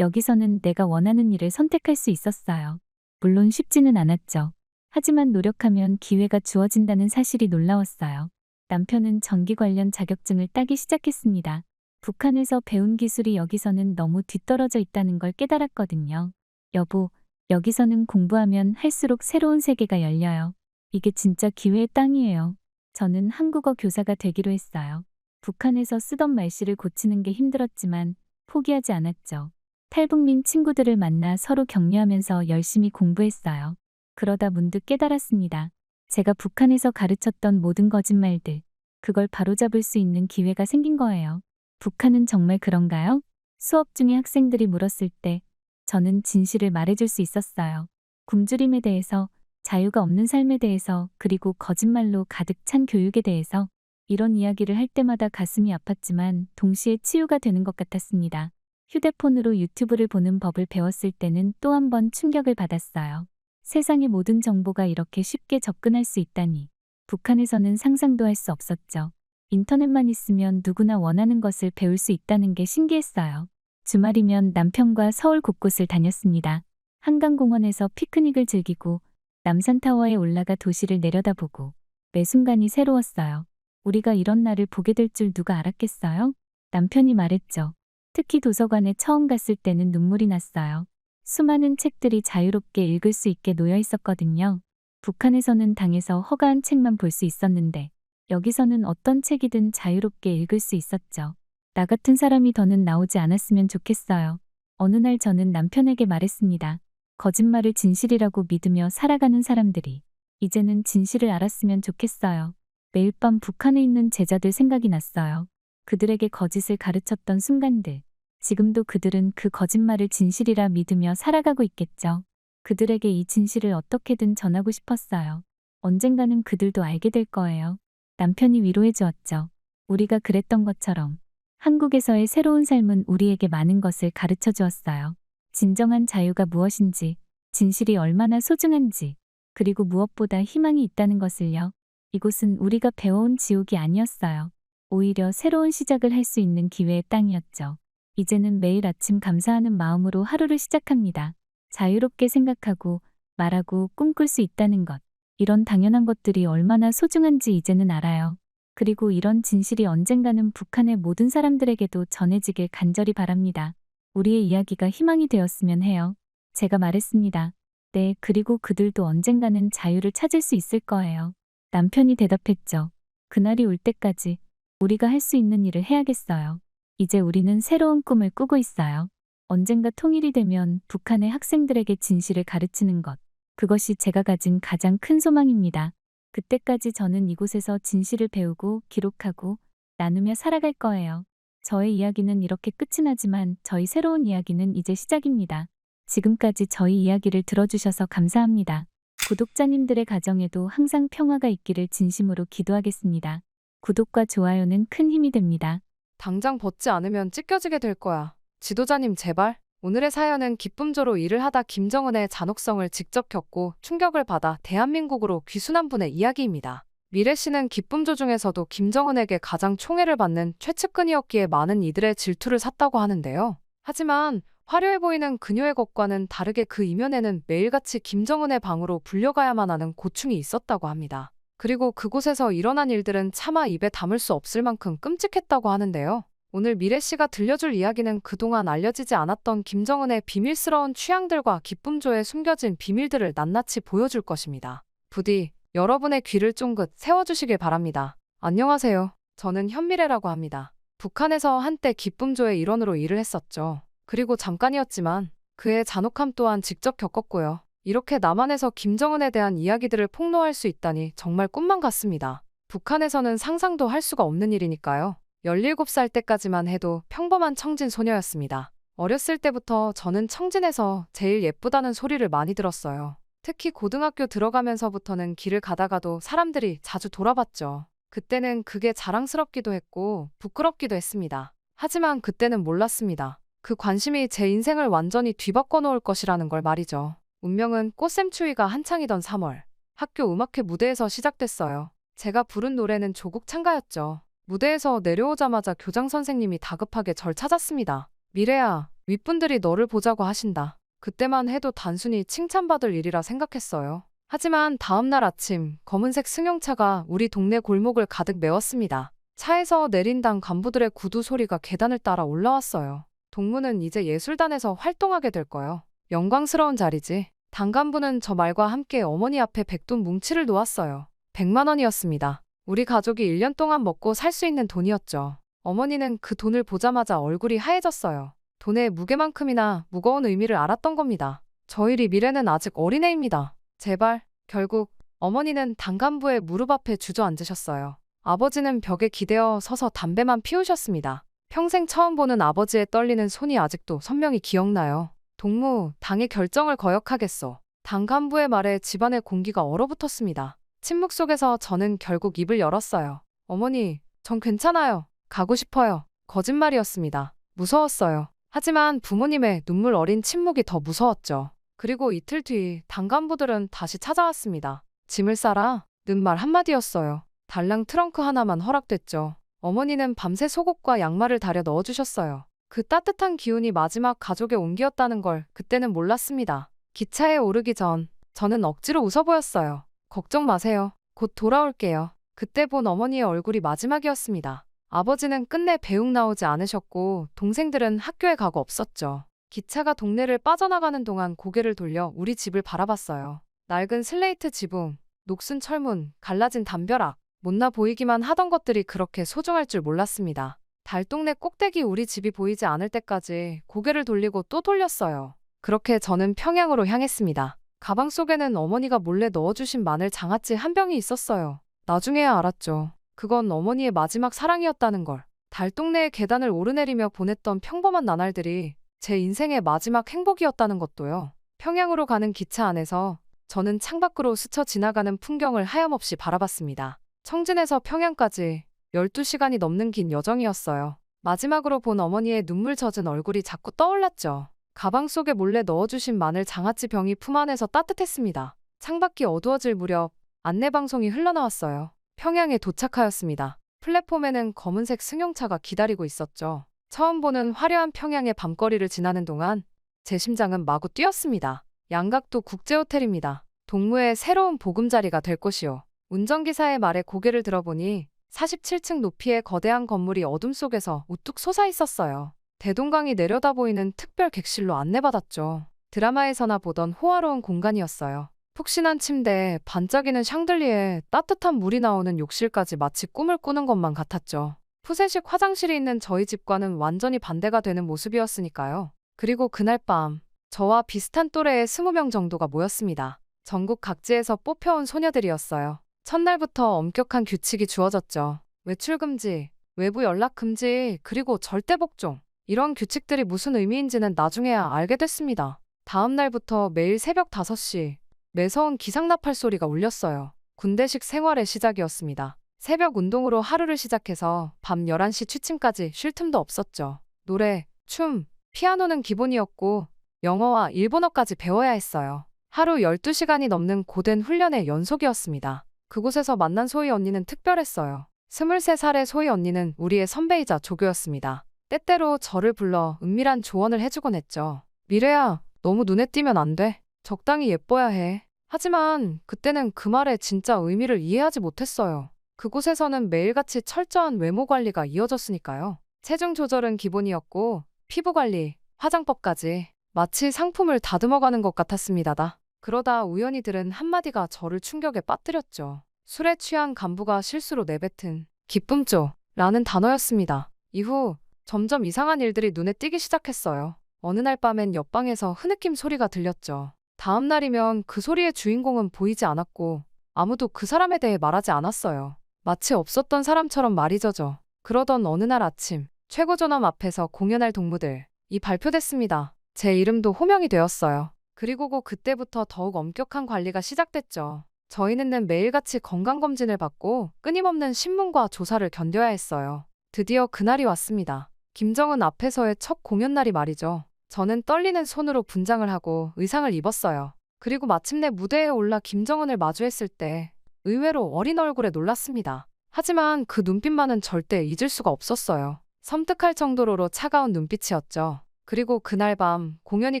여기서는 내가 원하는 일을 선택할 수 있었어요. 물론 쉽지는 않았죠. 하지만 노력하면 기회가 주어진다는 사실이 놀라웠어요. 남편은 전기 관련 자격증을 따기 시작했습니다. 북한에서 배운 기술이 여기서는 너무 뒤떨어져 있다는 걸 깨달았거든요. 여보, 여기서는 공부하면 할수록 새로운 세계가 열려요. 이게 진짜 기회의 땅이에요. 저는 한국어 교사가 되기로 했어요. 북한에서 쓰던 말씨를 고치는 게 힘들었지만 포기하지 않았죠. 탈북민 친구들을 만나 서로 격려하면서 열심히 공부했어요. 그러다 문득 깨달았습니다. 제가 북한에서 가르쳤던 모든 거짓말들, 그걸 바로잡을 수 있는 기회가 생긴 거예요. 북한은 정말 그런가요? 수업 중에 학생들이 물었을 때 저는 진실을 말해줄 수 있었어요. 굶주림에 대해서, 자유가 없는 삶에 대해서, 그리고 거짓말로 가득 찬 교육에 대해서. 이런 이야기를 할 때마다 가슴이 아팠지만 동시에 치유가 되는 것 같았습니다. 휴대폰으로 유튜브를 보는 법을 배웠을 때는 또 한 번 충격을 받았어요. 세상의 모든 정보가 이렇게 쉽게 접근할 수 있다니. 북한에서는 상상도 할 수 없었죠. 인터넷만 있으면 누구나 원하는 것을 배울 수 있다는 게 신기했어요. 주말이면 남편과 서울 곳곳을 다녔습니다. 한강공원에서 피크닉을 즐기고 남산타워에 올라가 도시를 내려다보고 매 순간이 새로웠어요. 우리가 이런 날을 보게 될 줄 누가 알았겠어요? 남편이 말했죠. 특히 도서관에 처음 갔을 때는 눈물이 났어요. 수많은 책들이 자유롭게 읽을 수 있게 놓여 있었거든요. 북한에서는 당에서 허가한 책만 볼 수 있었는데 여기서는 어떤 책이든 자유롭게 읽을 수 있었죠. 나 같은 사람이 더는 나오지 않았으면 좋겠어요. 어느 날 저는 남편에게 말했습니다. 거짓말을 진실이라고 믿으며 살아가는 사람들이 이제는 진실을 알았으면 좋겠어요. 매일 밤 북한에 있는 제자들 생각이 났어요. 그들에게 거짓을 가르쳤던 순간들. 지금도 그들은 그 거짓말을 진실이라 믿으며 살아가고 있겠죠. 그들에게 이 진실을 어떻게든 전하고 싶었어요. 언젠가는 그들도 알게 될 거예요. 남편이 위로해 주었죠. 우리가 그랬던 것처럼 한국에서의 새로운 삶은 우리에게 많은 것을 가르쳐 주었어요. 진정한 자유가 무엇인지, 진실이 얼마나 소중한지, 그리고 무엇보다 희망이 있다는 것을요. 이곳은 우리가 배워온 지옥이 아니었어요. 오히려 새로운 시작을 할 수 있는 기회의 땅이었죠. 이제는 매일 아침 감사하는 마음으로 하루를 시작합니다. 자유롭게 생각하고, 말하고, 꿈꿀 수 있다는 것. 이런 당연한 것들이 얼마나 소중한지 이제는 알아요. 그리고 이런 진실이 언젠가는 북한의 모든 사람들에게도 전해지길 간절히 바랍니다. 우리의 이야기가 희망이 되었으면 해요. 제가 말했습니다. 네, 그리고 그들도 언젠가는 자유를 찾을 수 있을 거예요. 남편이 대답했죠. 그날이 올 때까지 우리가 할 수 있는 일을 해야겠어요. 이제 우리는 새로운 꿈을 꾸고 있어요. 언젠가 통일이 되면 북한의 학생들에게 진실을 가르치는 것. 그것이 제가 가진 가장 큰 소망입니다. 그때까지 저는 이곳에서 진실을 배우고 기록하고 나누며 살아갈 거예요. 저의 이야기는 이렇게 끝이 나지만 저희 새로운 이야기는 이제 시작입니다. 지금까지 저희 이야기를 들어주셔서 감사합니다. 구독자님들의 가정에도 항상 평화가 있기를 진심으로 기도하겠습니다. 구독과 좋아요는 큰 힘이 됩니다. 당장 벗지 않으면 찢겨지게 될 거야. 지도자님 제발. 오늘의 사연은 기쁨조로 일을 하다 김정은의 잔혹성을 직접 겪고 충격을 받아 대한민국으로 귀순한 분의 이야기입니다. 미래 씨는 기쁨조 중에서도 김정은에게 가장 총애를 받는 최측근이었기에 많은 이들의 질투를 샀다고 하는데요. 하지만 화려해 보이는 그녀의 것과는 다르게 그 이면에는 매일같이 김정은의 방으로 불려가야만 하는 고충이 있었다고 합니다. 그리고 그곳에서 일어난 일들은 차마 입에 담을 수 없을 만큼 끔찍했다고 하는데요. 오늘 미래 씨가 들려줄 이야기는 그동안 알려지지 않았던 김정은의 비밀스러운 취향들과 기쁨조에 숨겨진 비밀들을 낱낱이 보여줄 것입니다. 부디 여러분의 귀를 쫑긋 세워주시길 바랍니다. 안녕하세요. 저는 현미래라고 합니다. 북한에서 한때 기쁨조의 일원으로 일을 했었죠. 그리고 잠깐이었지만 그의 잔혹함 또한 직접 겪었고요. 이렇게 남한에서 김정은에 대한 이야기들을 폭로할 수 있다니 정말 꿈만 같습니다. 북한에서는 상상도 할 수가 없는 일이니까요. 17살 때까지만 해도 평범한 청진 소녀였습니다. 어렸을 때부터 저는 청진에서 제일 예쁘다는 소리를 많이 들었어요. 특히 고등학교 들어가면서부터는 길을 가다가도 사람들이 자주 돌아봤죠. 그때는 그게 자랑스럽기도 했고 부끄럽기도 했습니다. 하지만 그때는 몰랐습니다. 그 관심이 제 인생을 완전히 뒤바꿔 놓을 것이라는 걸 말이죠. 운명은 꽃샘추위가 한창이던 3월, 학교 음악회 무대에서 시작됐어요. 제가 부른 노래는 조국 찬가였죠. 무대에서 내려오자마자 교장 선생님이 다급하게 절 찾았습니다. 미래야, 윗분들이 너를 보자고 하신다. 그때만 해도 단순히 칭찬받을 일이라 생각했어요. 하지만 다음날 아침 검은색 승용차가 우리 동네 골목을 가득 메웠습니다. 차에서 내린 당 간부들의 구두 소리가 계단을 따라 올라왔어요. 동무는 이제 예술단에서 활동하게 될 거요. 영광스러운 자리지. 당 간부는 저 말과 함께 어머니 앞에 백돈 뭉치를 놓았어요. 100만 원이었습니다. 우리 가족이 1년 동안 먹고 살 수 있는 돈이었죠. 어머니는 그 돈을 보자마자 얼굴이 하얘졌어요. 돈의 무게만큼이나 무거운 의미를 알았던 겁니다. 저희리 미래는 아직 어린애입니다. 제발. 결국 어머니는 당간부의 무릎 앞에 주저앉으셨어요. 아버지는 벽에 기대어 서서 담배만 피우셨습니다. 평생 처음 보는 아버지의 떨리는 손이 아직도 선명히 기억나요. 동무, 당의 결정을 거역하겠소. 당간부의 말에 집안의 공기가 얼어붙었습니다. 침묵 속에서 저는 결국 입을 열었어요. 어머니, 전 괜찮아요. 가고 싶어요. 거짓말이었습니다. 무서웠어요. 하지만 부모님의 눈물 어린 침묵이 더 무서웠죠. 그리고 이틀 뒤 당간부들은 다시 찾아왔습니다. 짐을 싸라? 는 말 한마디였어요. 달랑 트렁크 하나만 허락됐죠. 어머니는 밤새 속옷과 양말을 다려 넣어주셨어요. 그 따뜻한 기운이 마지막 가족의 온기였다는 걸 그때는 몰랐습니다. 기차에 오르기 전 저는 억지로 웃어 보였어요. 걱정 마세요. 곧 돌아올게요. 그때 본 어머니의 얼굴이 마지막이었습니다. 아버지는 끝내 배웅 나오지 않으셨고 동생들은 학교에 가고 없었죠. 기차가 동네를 빠져나가는 동안 고개를 돌려 우리 집을 바라봤어요. 낡은 슬레이트 지붕, 녹슨 철문, 갈라진 담벼락, 못나 보이기만 하던 것들이 그렇게 소중할 줄 몰랐습니다. 달동네 꼭대기 우리 집이 보이지 않을 때까지 고개를 돌리고 또 돌렸어요. 그렇게 저는 평양으로 향했습니다. 가방 속에는 어머니가 몰래 넣어주신 마늘 장아찌 한 병이 있었어요. 나중에야 알았죠. 그건 어머니의 마지막 사랑이었다는 걸. 달동네의 계단을 오르내리며 보냈던 평범한 나날들이 제 인생의 마지막 행복이었다는 것도요. 평양으로 가는 기차 안에서 저는 창밖으로 스쳐 지나가는 풍경을 하염없이 바라봤습니다. 청진에서 평양까지 12시간이 넘는 긴 여정이었어요. 마지막으로 본 어머니의 눈물 젖은 얼굴이 자꾸 떠올랐죠. 가방 속에 몰래 넣어주신 마늘 장아찌 병이 품 안에서 따뜻했습니다. 창밖이 어두워질 무렵 안내방송이 흘러나왔어요. 평양에 도착하였습니다. 플랫폼에는 검은색 승용차가 기다리고 있었죠. 처음 보는 화려한 평양의 밤거리를 지나는 동안 제 심장은 마구 뛰었습니다. 양각도 국제호텔입니다. 동무의 새로운 보금자리가 될 것이요. 운전기사의 말에 고개를 들어보니 47층 높이의 거대한 건물이 어둠 속에서 우뚝 솟아 있었어요. 대동강이 내려다 보이는 특별 객실로 안내받았죠. 드라마에서나 보던 호화로운 공간이었어요. 푹신한 침대에 반짝이는 샹들리에 따뜻한 물이 나오는 욕실까지 마치 꿈을 꾸는 것만 같았죠. 푸세식 화장실이 있는 저희 집과는 완전히 반대가 되는 모습이었으니까요. 그리고 그날 밤 저와 비슷한 또래의 20명 정도가 모였습니다. 전국 각지에서 뽑혀온 소녀들이었어요. 첫날부터 엄격한 규칙이 주어졌죠. 외출 금지, 외부 연락 금지, 그리고 절대 복종. 이런 규칙들이 무슨 의미인지는 나중에야 알게 됐습니다. 다음 날부터 매일 새벽 5시 매서운 기상나팔 소리가 울렸어요. 군대식 생활의 시작이었습니다. 새벽 운동으로 하루를 시작해서 밤 11시 취침까지 쉴 틈도 없었죠. 노래, 춤, 피아노는 기본이었고 영어와 일본어까지 배워야 했어요. 하루 12시간이 넘는 고된 훈련의 연속이었습니다. 그곳에서 만난 소희 언니는 특별했어요. 23살의 소희 언니는 우리의 선배이자 조교였습니다. 때때로 저를 불러 은밀한 조언을 해주곤 했죠. 미래야, 너무 눈에 띄면 안 돼. 적당히 예뻐야 해. 하지만 그때는 그 말의 진짜 의미를 이해하지 못했어요. 그곳에서는 매일같이 철저한 외모 관리가 이어졌으니까요. 체중 조절은 기본이었고 피부 관리, 화장법까지 마치 상품을 다듬어가는 것 같았습니다. 그러다 우연히 들은 한마디가 저를 충격에 빠뜨렸죠. 술에 취한 간부가 실수로 내뱉은 기쁨조 라는 단어였습니다. 이후 점점 이상한 일들이 눈에 띄기 시작했어요. 어느 날 밤엔 옆방에서 흐느낌 소리가 들렸죠. 다음 날이면 그 소리의 주인공은 보이지 않았고 아무도 그 사람에 대해 말하지 않았어요. 마치 없었던 사람처럼 말이 젖어. 그러던 어느 날 아침 최고존엄 앞에서 공연할 동무들이 발표됐습니다. 제 이름도 호명이 되었어요. 그리고 그때부터 더욱 엄격한 관리가 시작됐죠. 저희는 매일같이 건강검진을 받고 끊임없는 신문과 조사를 견뎌야 했어요. 드디어 그날이 왔습니다. 김정은 앞에서의 첫 공연 날이 말이죠. 저는 떨리는 손으로 분장을 하고 의상을 입었어요. 그리고 마침내 무대에 올라 김정은을 마주했을 때 의외로 어린 얼굴에 놀랐습니다. 하지만 그 눈빛만은 절대 잊을 수가 없었어요. 섬뜩할 정도로 차가운 눈빛이었죠. 그리고 그날 밤 공연이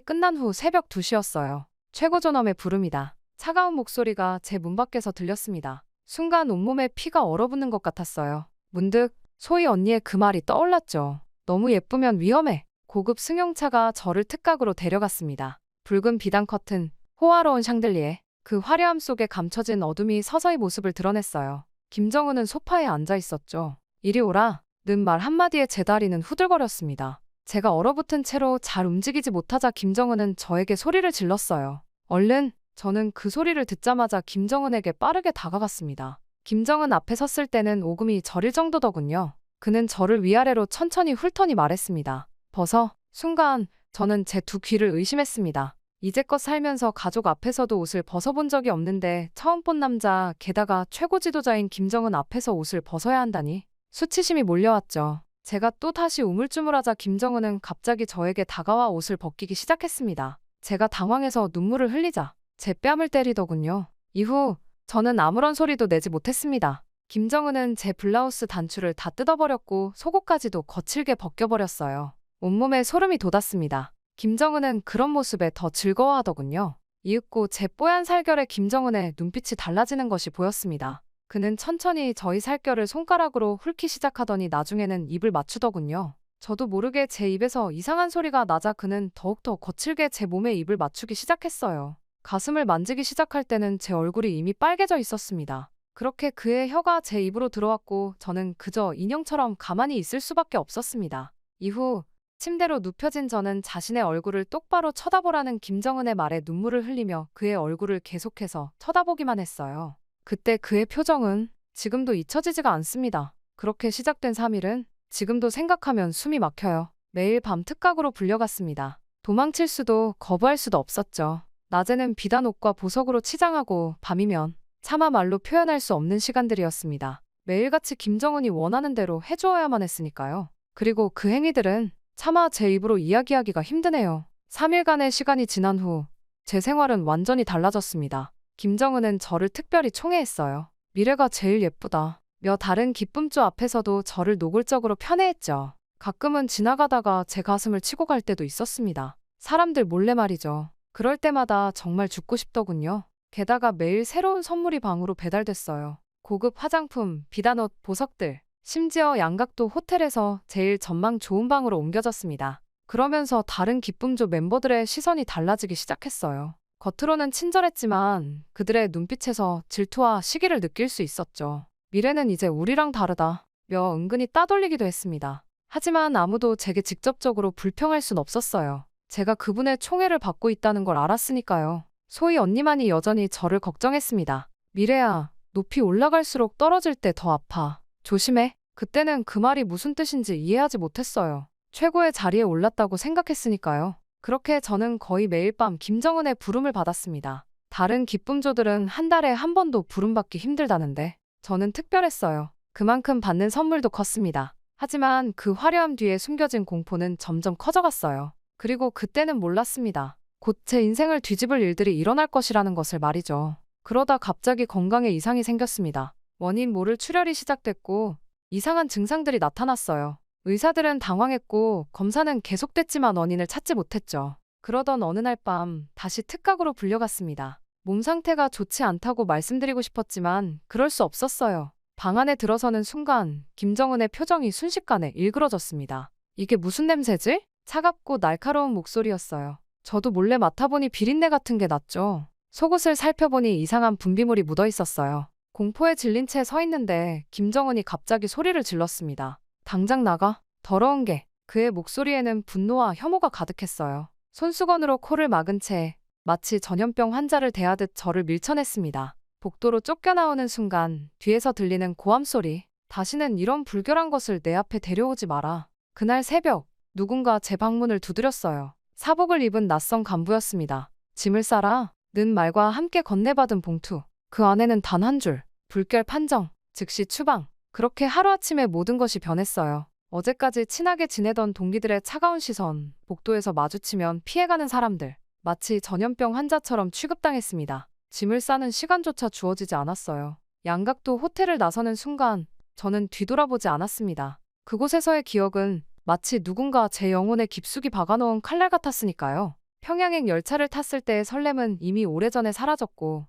끝난 후 새벽 2시였어요. 최고존엄의 부름이다. 차가운 목소리가 제 문 밖에서 들렸습니다. 순간 온몸에 피가 얼어붙는 것 같았어요. 문득 소희 언니의 그 말이 떠올랐죠. 너무 예쁘면 위험해. 고급 승용차가 저를 특각으로 데려갔습니다. 붉은 비단 커튼, 호화로운 샹들리에 그 화려함 속에 감춰진 어둠이 서서히 모습을 드러냈어요. 김정은은 소파에 앉아 있었죠. 이리 오라. 는 말 한마디에 제 다리는 후들거렸습니다. 제가 얼어붙은 채로 잘 움직이지 못하자 김정은은 저에게 소리를 질렀어요. 얼른! 저는 그 소리를 듣자마자 김정은에게 빠르게 다가갔습니다. 김정은 앞에 섰을 때는 오금이 저릴 정도더군요. 그는 저를 위아래로 천천히 훑더니 말했습니다. 벗어. 순간 저는 제 두 귀를 의심했습니다. 이제껏 살면서 가족 앞에서도 옷을 벗어본 적이 없는데 처음 본 남자, 게다가 최고 지도자인 김정은 앞에서 옷을 벗어야 한다니. 수치심이 몰려왔죠. 제가 또 다시 우물쭈물하자 김정은은 갑자기 저에게 다가와 옷을 벗기기 시작했습니다. 제가 당황해서 눈물을 흘리자 제 뺨을 때리더군요. 이후 저는 아무런 소리도 내지 못했습니다. 김정은은 제 블라우스 단추를 다 뜯어버렸고 속옷까지도 거칠게 벗겨버렸어요. 온몸에 소름이 돋았습니다. 김정은은 그런 모습에 더 즐거워하더군요. 이윽고 제 뽀얀 살결에 김정은의 눈빛이 달라지는 것이 보였습니다. 그는 천천히 저희 살결을 손가락으로 훑기 시작하더니 나중에는 입을 맞추더군요. 저도 모르게 제 입에서 이상한 소리가 나자 그는 더욱더 거칠게 제 몸에 입을 맞추기 시작했어요. 가슴을 만지기 시작할 때는 제 얼굴이 이미 빨개져 있었습니다. 그렇게 그의 혀가 제 입으로 들어왔고 저는 그저 인형처럼 가만히 있을 수밖에 없었습니다. 이후 침대로 눕혀진 저는 자신의 얼굴을 똑바로 쳐다보라는 김정은의 말에 눈물을 흘리며 그의 얼굴을 계속해서 쳐다보기만 했어요. 그때 그의 표정은 지금도 잊혀지지가 않습니다. 그렇게 시작된 3일은 지금도 생각하면 숨이 막혀요. 매일 밤 특각으로 불려갔습니다. 도망칠 수도 거부할 수도 없었죠. 낮에는 비단 옷과 보석으로 치장하고 밤이면 차마 말로 표현할 수 없는 시간들이었습니다. 매일같이 김정은이 원하는 대로 해주어야만 했으니까요. 그리고 그 행위들은 차마 제 입으로 이야기하기가 힘드네요. 3일간의 시간이 지난 후 제 생활은 완전히 달라졌습니다. 김정은은 저를 특별히 총애했어요. 미래가 제일 예쁘다 며 다른 기쁨조 앞에서도 저를 노골적으로 편애했죠. 가끔은 지나가다가 제 가슴을 치고 갈 때도 있었습니다. 사람들 몰래 말이죠. 그럴 때마다 정말 죽고 싶더군요. 게다가 매일 새로운 선물이 방으로 배달됐어요. 고급 화장품, 비단옷, 보석들. 심지어 양각도 호텔에서 제일 전망 좋은 방으로 옮겨졌습니다. 그러면서 다른 기쁨조 멤버들의 시선이 달라지기 시작했어요. 겉으로는 친절했지만 그들의 눈빛에서 질투와 시기를 느낄 수 있었죠. 미래는 이제 우리랑 다르다 며 은근히 따돌리기도 했습니다. 하지만 아무도 제게 직접적으로 불평할 순 없었어요. 제가 그분의 총애를 받고 있다는 걸 알았으니까요. 소희 언니만이 여전히 저를 걱정했습니다. 미래야, 높이 올라갈수록 떨어질 때 더 아파. 조심해. 그때는 그 말이 무슨 뜻인지 이해하지 못했어요. 최고의 자리에 올랐다고 생각했으니까요. 그렇게 저는 거의 매일 밤 김정은의 부름을 받았습니다. 다른 기쁨조들은 한 달에 한 번도 부름받기 힘들다는데 저는 특별했어요. 그만큼 받는 선물도 컸습니다. 하지만 그 화려함 뒤에 숨겨진 공포는 점점 커져갔어요. 그리고 그때는 몰랐습니다. 곧 제 인생을 뒤집을 일들이 일어날 것이라는 것을 말이죠. 그러다 갑자기 건강에 이상이 생겼습니다. 원인 모를 출혈이 시작됐고 이상한 증상들이 나타났어요. 의사들은 당황했고 검사는 계속됐지만 원인을 찾지 못했죠. 그러던 어느 날 밤 다시 특각으로 불려갔습니다. 몸 상태가 좋지 않다고 말씀드리고 싶었지만 그럴 수 없었어요. 방 안에 들어서는 순간 김정은의 표정이 순식간에 일그러졌습니다. 이게 무슨 냄새지? 차갑고 날카로운 목소리였어요. 저도 몰래 맡아보니 비린내 같은 게 났죠. 속옷을 살펴보니 이상한 분비물이 묻어 있었어요. 공포에 질린 채 서 있는데 김정은이 갑자기 소리를 질렀습니다. 당장 나가. 더러운 게. 그의 목소리에는 분노와 혐오가 가득했어요. 손수건으로 코를 막은 채 마치 전염병 환자를 대하듯 저를 밀쳐냈습니다. 복도로 쫓겨나오는 순간 뒤에서 들리는 고함 소리. 다시는 이런 불결한 것을 내 앞에 데려오지 마라. 그날 새벽 누군가 제 방문을 두드렸어요. 사복을 입은 낯선 간부였습니다. 짐을 싸라 는 말과 함께 건네받은 봉투. 그 안에는 단 한 줄. 불결 판정. 즉시 추방. 그렇게 하루아침에 모든 것이 변했어요. 어제까지 친하게 지내던 동기들의 차가운 시선, 복도에서 마주치면 피해가는 사람들. 마치 전염병 환자처럼 취급당했습니다. 짐을 싸는 시간조차 주어지지 않았어요. 양각도 호텔을 나서는 순간 저는 뒤돌아보지 않았습니다. 그곳에서의 기억은 마치 누군가 제 영혼에 깊숙이 박아놓은 칼날 같았으니까요. 평양행 열차를 탔을 때의 설렘은 이미 오래전에 사라졌고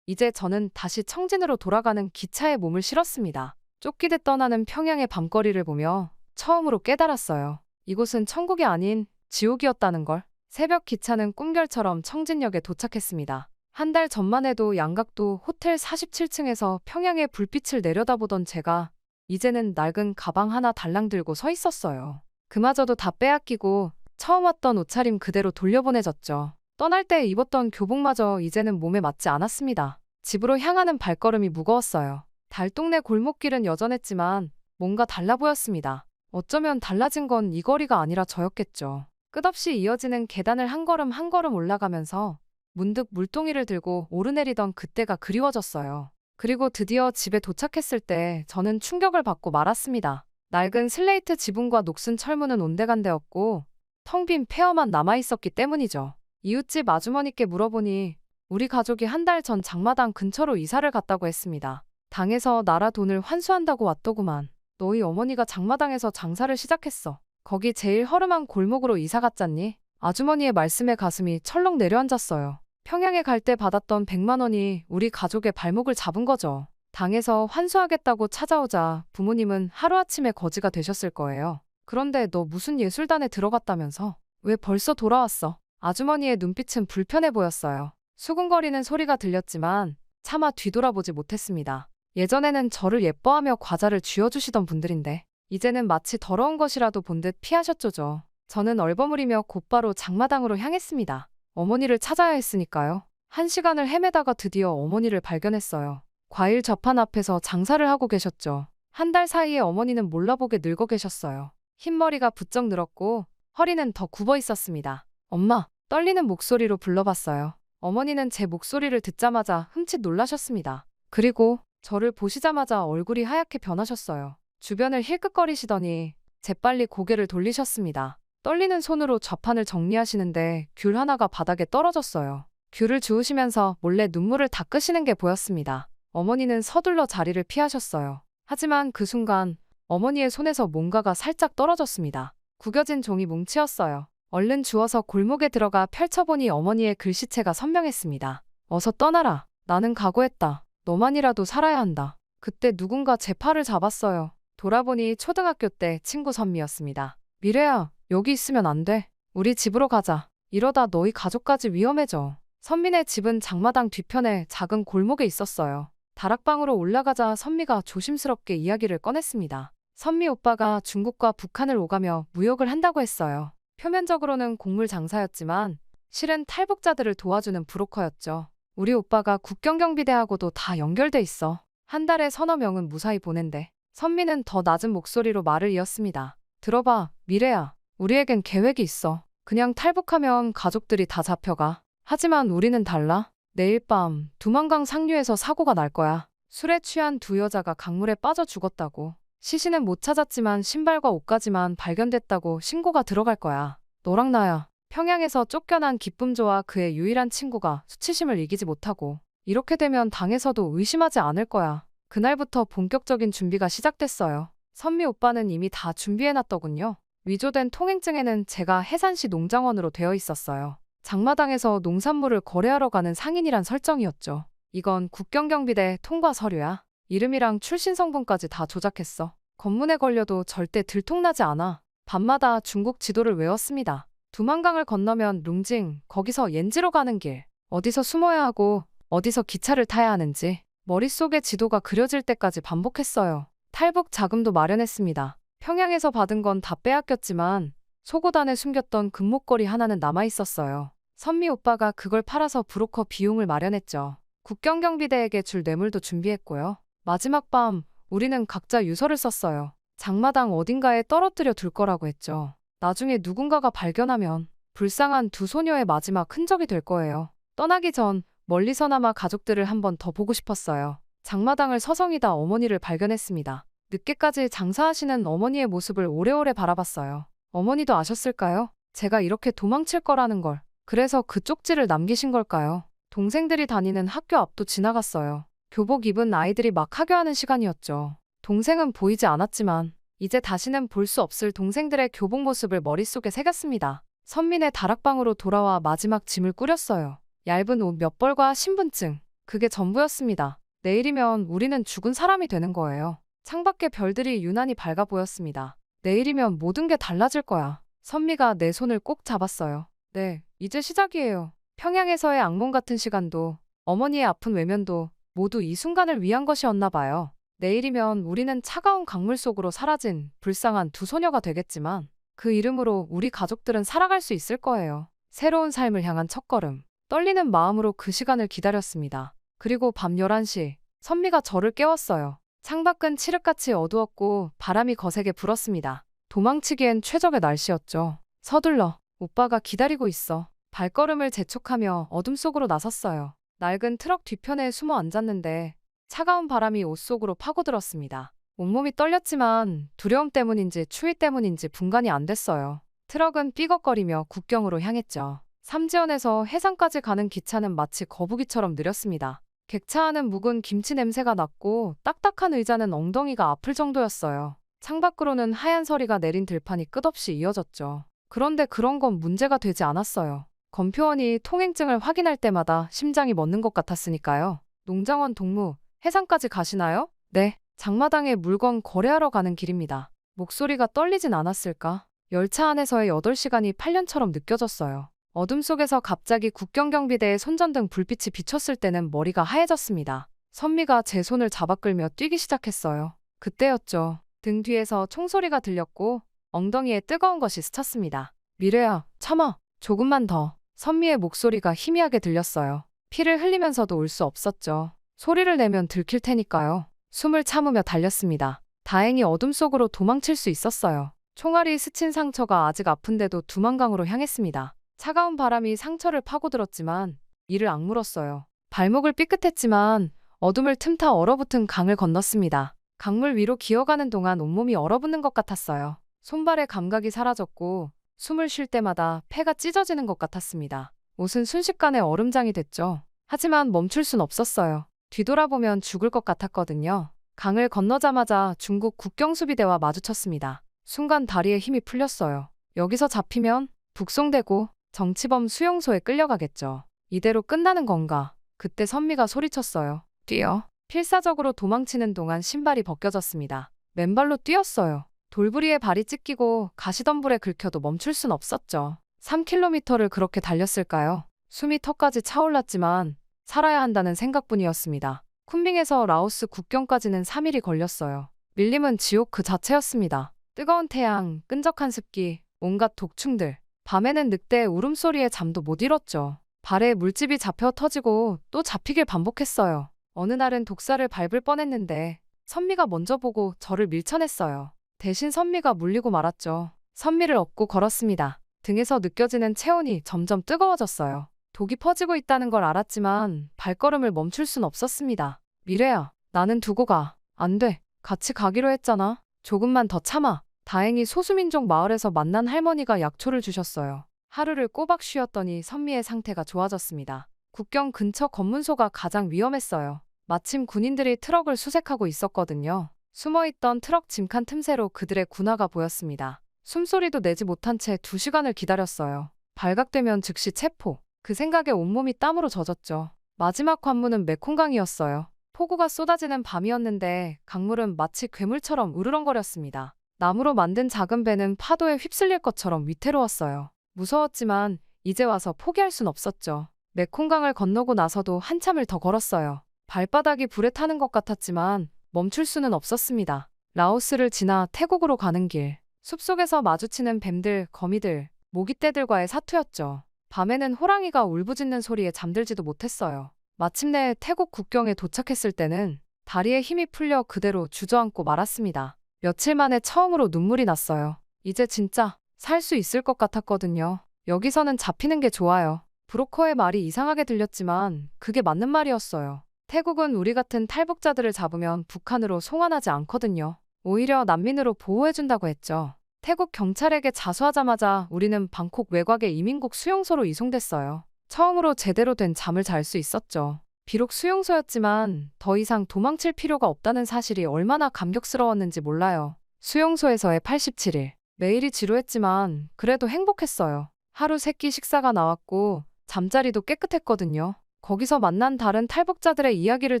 이제 저는 다시 청진으로 돌아가는 기차에 몸을 실었습니다. 쫓기듯 떠나는 평양의 밤거리를 보며 처음으로 깨달았어요. 이곳은 천국이 아닌 지옥이었다는 걸. 새벽 기차는 꿈결처럼 청진역에 도착했습니다. 한 달 전만 해도 양각도 호텔 47층에서 평양의 불빛을 내려다보던 제가 이제는 낡은 가방 하나 달랑 들고 서 있었어요. 그마저도 다 빼앗기고 처음 왔던 옷차림 그대로 돌려보내졌죠. 떠날 때 입었던 교복마저 이제는 몸에 맞지 않았습니다. 집으로 향하는 발걸음이 무거웠어요. 달동네 골목길은 여전했지만 뭔가 달라 보였습니다. 어쩌면 달라진 건 이 거리가 아니라 저였겠죠. 끝없이 이어지는 계단을 한 걸음 한 걸음 올라가면서 문득 물동이를 들고 오르내리던 그때가 그리워졌어요. 그리고 드디어 집에 도착했을 때 저는 충격을 받고 말았습니다. 낡은 슬레이트 지붕과 녹슨 철문은 온데간데없고 텅 빈 폐허만 남아있었기 때문이죠. 이웃집 아주머니께 물어보니 우리 가족이 한 달 전 장마당 근처로 이사를 갔다고 했습니다. 당에서 나라 돈을 환수한다고 왔더구만. 너희 어머니가 장마당에서 장사를 시작했어. 거기 제일 허름한 골목으로 이사 갔잖니? 아주머니의 말씀에 가슴이 철렁 내려앉았어요. 평양에 갈 때 받았던 100만 원이 우리 가족의 발목을 잡은 거죠. 당에서 환수하겠다고 찾아오자 부모님은 하루아침에 거지가 되셨을 거예요. 그런데 너 무슨 예술단에 들어갔다면서? 왜 벌써 돌아왔어? 아주머니의 눈빛은 불편해 보였어요. 수근거리는 소리가 들렸지만 차마 뒤돌아보지 못했습니다. 예전에는 저를 예뻐하며 과자를 쥐어주시던 분들인데 이제는 마치 더러운 것이라도 본 듯 피하셨죠죠. 저는 얼버무리며 곧바로 장마당으로 향했습니다. 어머니를 찾아야 했으니까요. 1시간을 헤매다가 드디어 어머니를 발견했어요. 과일 저판 앞에서 장사를 하고 계셨죠. 한 달 사이에 어머니는 몰라보게 늙어 계셨어요. 흰머리가 부쩍 늘었고 허리는 더 굽어 있었습니다. 엄마, 떨리는 목소리로 불러봤어요. 어머니는 제 목소리를 듣자마자 흠칫 놀라셨습니다. 그리고 저를 보시자마자 얼굴이 하얗게 변하셨어요. 주변을 힐끗거리시더니 재빨리 고개를 돌리셨습니다. 떨리는 손으로 좌판을 정리하시는데 귤 하나가 바닥에 떨어졌어요. 귤을 주우시면서 몰래 눈물을 닦으시는 게 보였습니다. 어머니는 서둘러 자리를 피하셨어요. 하지만 그 순간 어머니의 손에서 뭔가가 살짝 떨어졌습니다. 구겨진 종이 뭉치였어요. 얼른 주워서 골목에 들어가 펼쳐보니 어머니의 글씨체가 선명했습니다. 어서 떠나라. 나는 각오했다. 너만이라도 살아야 한다. 그때 누군가 제 팔을 잡았어요. 돌아보니 초등학교 때 친구 선미였습니다. 미래야, 여기 있으면 안 돼. 우리 집으로 가자. 이러다 너희 가족까지 위험해져. 선미네 집은 장마당 뒤편에 작은 골목에 있었어요. 다락방으로 올라가자 선미가 조심스럽게 이야기를 꺼냈습니다. 선미 오빠가 중국과 북한을 오가며 무역을 한다고 했어요. 표면적으로는 곡물 장사였지만 실은 탈북자들을 도와주는 브로커였죠. 우리 오빠가 국경경비대하고도 다 연결돼 있어. 한 달에 서너 명은 무사히 보낸대. 선미는 더 낮은 목소리로 말을 이었습니다. 들어봐, 미래야. 우리에겐 계획이 있어. 그냥 탈북하면 가족들이 다 잡혀가. 하지만 우리는 달라. 내일 밤 두만강 상류에서 사고가 날 거야. 술에 취한 두 여자가 강물에 빠져 죽었다고. 시신은 못 찾았지만 신발과 옷까지만 발견됐다고 신고가 들어갈 거야. 너랑 나야. 평양에서 쫓겨난 기쁨조와 그의 유일한 친구가 수치심을 이기지 못하고. 이렇게 되면 당에서도 의심하지 않을 거야. 그날부터 본격적인 준비가 시작됐어요. 선미 오빠는 이미 다 준비해놨더군요. 위조된 통행증에는 제가 해산시 농장원으로 되어 있었어요. 장마당에서 농산물을 거래하러 가는 상인이란 설정이었죠. 이건 국경경비대 통과 서류야. 이름이랑 출신 성분까지 다 조작했어. 검문에 걸려도 절대 들통나지 않아. 밤마다 중국 지도를 외웠습니다. 두만강을 건너면 룽징, 거기서 옌지로 가는 길. 어디서 숨어야 하고 어디서 기차를 타야 하는지 머릿속에 지도가 그려질 때까지 반복했어요. 탈북 자금도 마련했습니다. 평양에서 받은 건 다 빼앗겼지만 속옷 안에 숨겼던 금목걸이 하나는 남아있었어요. 선미 오빠가 그걸 팔아서 브로커 비용을 마련했죠. 국경경비대에게 줄 뇌물도 준비했고요. 마지막 밤 우리는 각자 유서를 썼어요. 장마당 어딘가에 떨어뜨려 둘 거라고 했죠. 나중에 누군가가 발견하면 불쌍한 두 소녀의 마지막 흔적이 될 거예요. 떠나기 전 멀리서나마 가족들을 한 번 더 보고 싶었어요. 장마당을 서성이다 어머니를 발견했습니다. 늦게까지 장사하시는 어머니의 모습을 오래오래 바라봤어요. 어머니도 아셨을까요? 제가 이렇게 도망칠 거라는 걸. 그래서 그 쪽지를 남기신 걸까요? 동생들이 다니는 학교 앞도 지나갔어요. 교복 입은 아이들이 막 하교하는 시간이었죠. 동생은 보이지 않았지만 이제 다시는 볼 수 없을 동생들의 교복 모습을 머릿속에 새겼습니다. 선민의 다락방으로 돌아와 마지막 짐을 꾸렸어요. 얇은 옷 몇 벌과 신분증. 그게 전부였습니다. 내일이면 우리는 죽은 사람이 되는 거예요. 창밖에 별들이 유난히 밝아 보였습니다. 내일이면 모든 게 달라질 거야. 선미가 내 손을 꼭 잡았어요. 네, 이제 시작이에요. 평양에서의 악몽 같은 시간도 어머니의 아픈 외면도 모두 이 순간을 위한 것이었나 봐요. 내일이면 우리는 차가운 강물 속으로 사라진 불쌍한 두 소녀가 되겠지만 그 이름으로 우리 가족들은 살아갈 수 있을 거예요. 새로운 삶을 향한 첫걸음. 떨리는 마음으로 그 시간을 기다렸습니다. 그리고 밤 11시 선미가 저를 깨웠어요. 창밖은 칠흑같이 어두웠고 바람이 거세게 불었습니다. 도망치기엔 최적의 날씨였죠. 서둘러. 오빠가 기다리고 있어. 발걸음을 재촉하며 어둠 속으로 나섰어요. 낡은 트럭 뒤편에 숨어 앉았는데 차가운 바람이 옷 속으로 파고들었습니다. 온몸이 떨렸지만 두려움 때문인지 추위 때문인지 분간이 안 됐어요. 트럭은 삐걱거리며 국경으로 향했죠. 삼지연에서 해상까지 가는 기차는 마치 거북이처럼 느렸습니다. 객차 안은 묵은 김치 냄새가 났고 딱딱한 의자는 엉덩이가 아플 정도였어요. 창밖으로는 하얀 서리가 내린 들판이 끝없이 이어졌죠. 그런데 그런 건 문제가 되지 않았어요. 검표원이 통행증을 확인할 때마다 심장이 멎는 것 같았으니까요. 농장원 동무, 해상까지 가시나요? 네, 장마당에 물건 거래하러 가는 길입니다. 목소리가 떨리진 않았을까? 열차 안에서의 8시간이 8년처럼 느껴졌어요. 어둠 속에서 갑자기 국경경비대의 손전등 불빛이 비쳤을 때는 머리가 하얘졌습니다. 선미가 제 손을 잡아 끌며 뛰기 시작했어요. 그때였죠. 등 뒤에서 총소리가 들렸고 엉덩이에 뜨거운 것이 스쳤습니다. 미래야, 참아. 조금만 더. 선미의 목소리가 희미하게 들렸어요. 피를 흘리면서도 울 수 없었죠. 소리를 내면 들킬 테니까요. 숨을 참으며 달렸습니다. 다행히 어둠 속으로 도망칠 수 있었어요. 총알이 스친 상처가 아직 아픈데도 두만강으로 향했습니다. 차가운 바람이 상처를 파고들었지만 이를 악물었어요. 발목을 삐끗했지만 어둠을 틈타 얼어붙은 강을 건넜습니다. 강물 위로 기어가는 동안 온몸이 얼어붙는 것 같았어요. 손발의 감각이 사라졌고 숨을 쉴 때마다 폐가 찢어지는 것 같았습니다. 옷은 순식간에 얼음장이 됐죠. 하지만 멈출 순 없었어요. 뒤돌아보면 죽을 것 같았거든요. 강을 건너자마자 중국 국경수비대와 마주쳤습니다. 순간 다리에 힘이 풀렸어요. 여기서 잡히면 북송되고 정치범 수용소에 끌려가겠죠. 이대로 끝나는 건가? 그때 선미가 소리쳤어요. 뛰어. 필사적으로 도망치는 동안 신발이 벗겨졌습니다. 맨발로 뛰었어요. 돌부리에 발이 찢기고 가시덤불에 긁혀도 멈출 순 없었죠. 3km를 그렇게 달렸을까요? 숨이 턱까지 차올랐지만 살아야 한다는 생각뿐이었습니다. 쿤밍에서 라오스 국경까지는 3일이 걸렸어요. 밀림은 지옥 그 자체였습니다. 뜨거운 태양, 끈적한 습기, 온갖 독충들. 밤에는 늑대의 울음소리에 잠도 못 이뤘죠. 발에 물집이 잡혀 터지고 또 잡히길 반복했어요. 어느 날은 독사를 밟을 뻔했는데 선미가 먼저 보고 저를 밀쳐냈어요. 대신 선미가 물리고 말았죠. 선미를 업고 걸었습니다. 등에서 느껴지는 체온이 점점 뜨거워졌어요. 독이 퍼지고 있다는 걸 알았지만 발걸음을 멈출 순 없었습니다. 미래야, 나는 두고 가. 안 돼. 같이 가기로 했잖아. 조금만 더 참아. 다행히 소수민족 마을에서 만난 할머니가 약초를 주셨어요. 하루를 꼬박 쉬었더니 선미의 상태가 좋아졌습니다. 국경 근처 검문소가 가장 위험했어요. 마침 군인들이 트럭을 수색하고 있었거든요. 숨어있던 트럭 짐칸 틈새로 그들의 군화가 보였습니다. 숨소리도 내지 못한 채 2시간을 기다렸어요. 발각되면 즉시 체포. 그 생각에 온몸이 땀으로 젖었죠. 마지막 관문은 메콩강이었어요. 폭우가 쏟아지는 밤이었는데 강물은 마치 괴물처럼 으르렁거렸습니다. 나무로 만든 작은 배는 파도에 휩쓸릴 것처럼 위태로웠어요. 무서웠지만 이제 와서 포기할 순 없었죠. 메콩강을 건너고 나서도 한참을 더 걸었어요. 발바닥이 불에 타는 것 같았지만 멈출 수는 없었습니다. 라오스를 지나 태국으로 가는 길. 숲속에서 마주치는 뱀들, 거미들, 모깃떼들과의 사투였죠. 밤에는 호랑이가 울부짖는 소리에 잠들지도 못했어요. 마침내 태국 국경에 도착했을 때는 다리에 힘이 풀려 그대로 주저앉고 말았습니다. 며칠 만에 처음으로 눈물이 났어요. 이제 진짜 살 수 있을 것 같았거든요. 여기서는 잡히는 게 좋아요. 브로커의 말이 이상하게 들렸지만 그게 맞는 말이었어요. 태국은 우리 같은 탈북자들을 잡으면 북한으로 송환하지 않거든요. 오히려 난민으로 보호해준다고 했죠. 태국 경찰에게 자수하자마자 우리는 방콕 외곽의 이민국 수용소로 이송됐어요. 처음으로 제대로 된 잠을 잘 수 있었죠. 비록 수용소였지만 더 이상 도망칠 필요가 없다는 사실이 얼마나 감격스러웠는지 몰라요. 수용소에서의 87일. 매일이 지루했지만 그래도 행복했어요. 하루 3끼 식사가 나왔고 잠자리도 깨끗했거든요. 거기서 만난 다른 탈북자들의 이야기를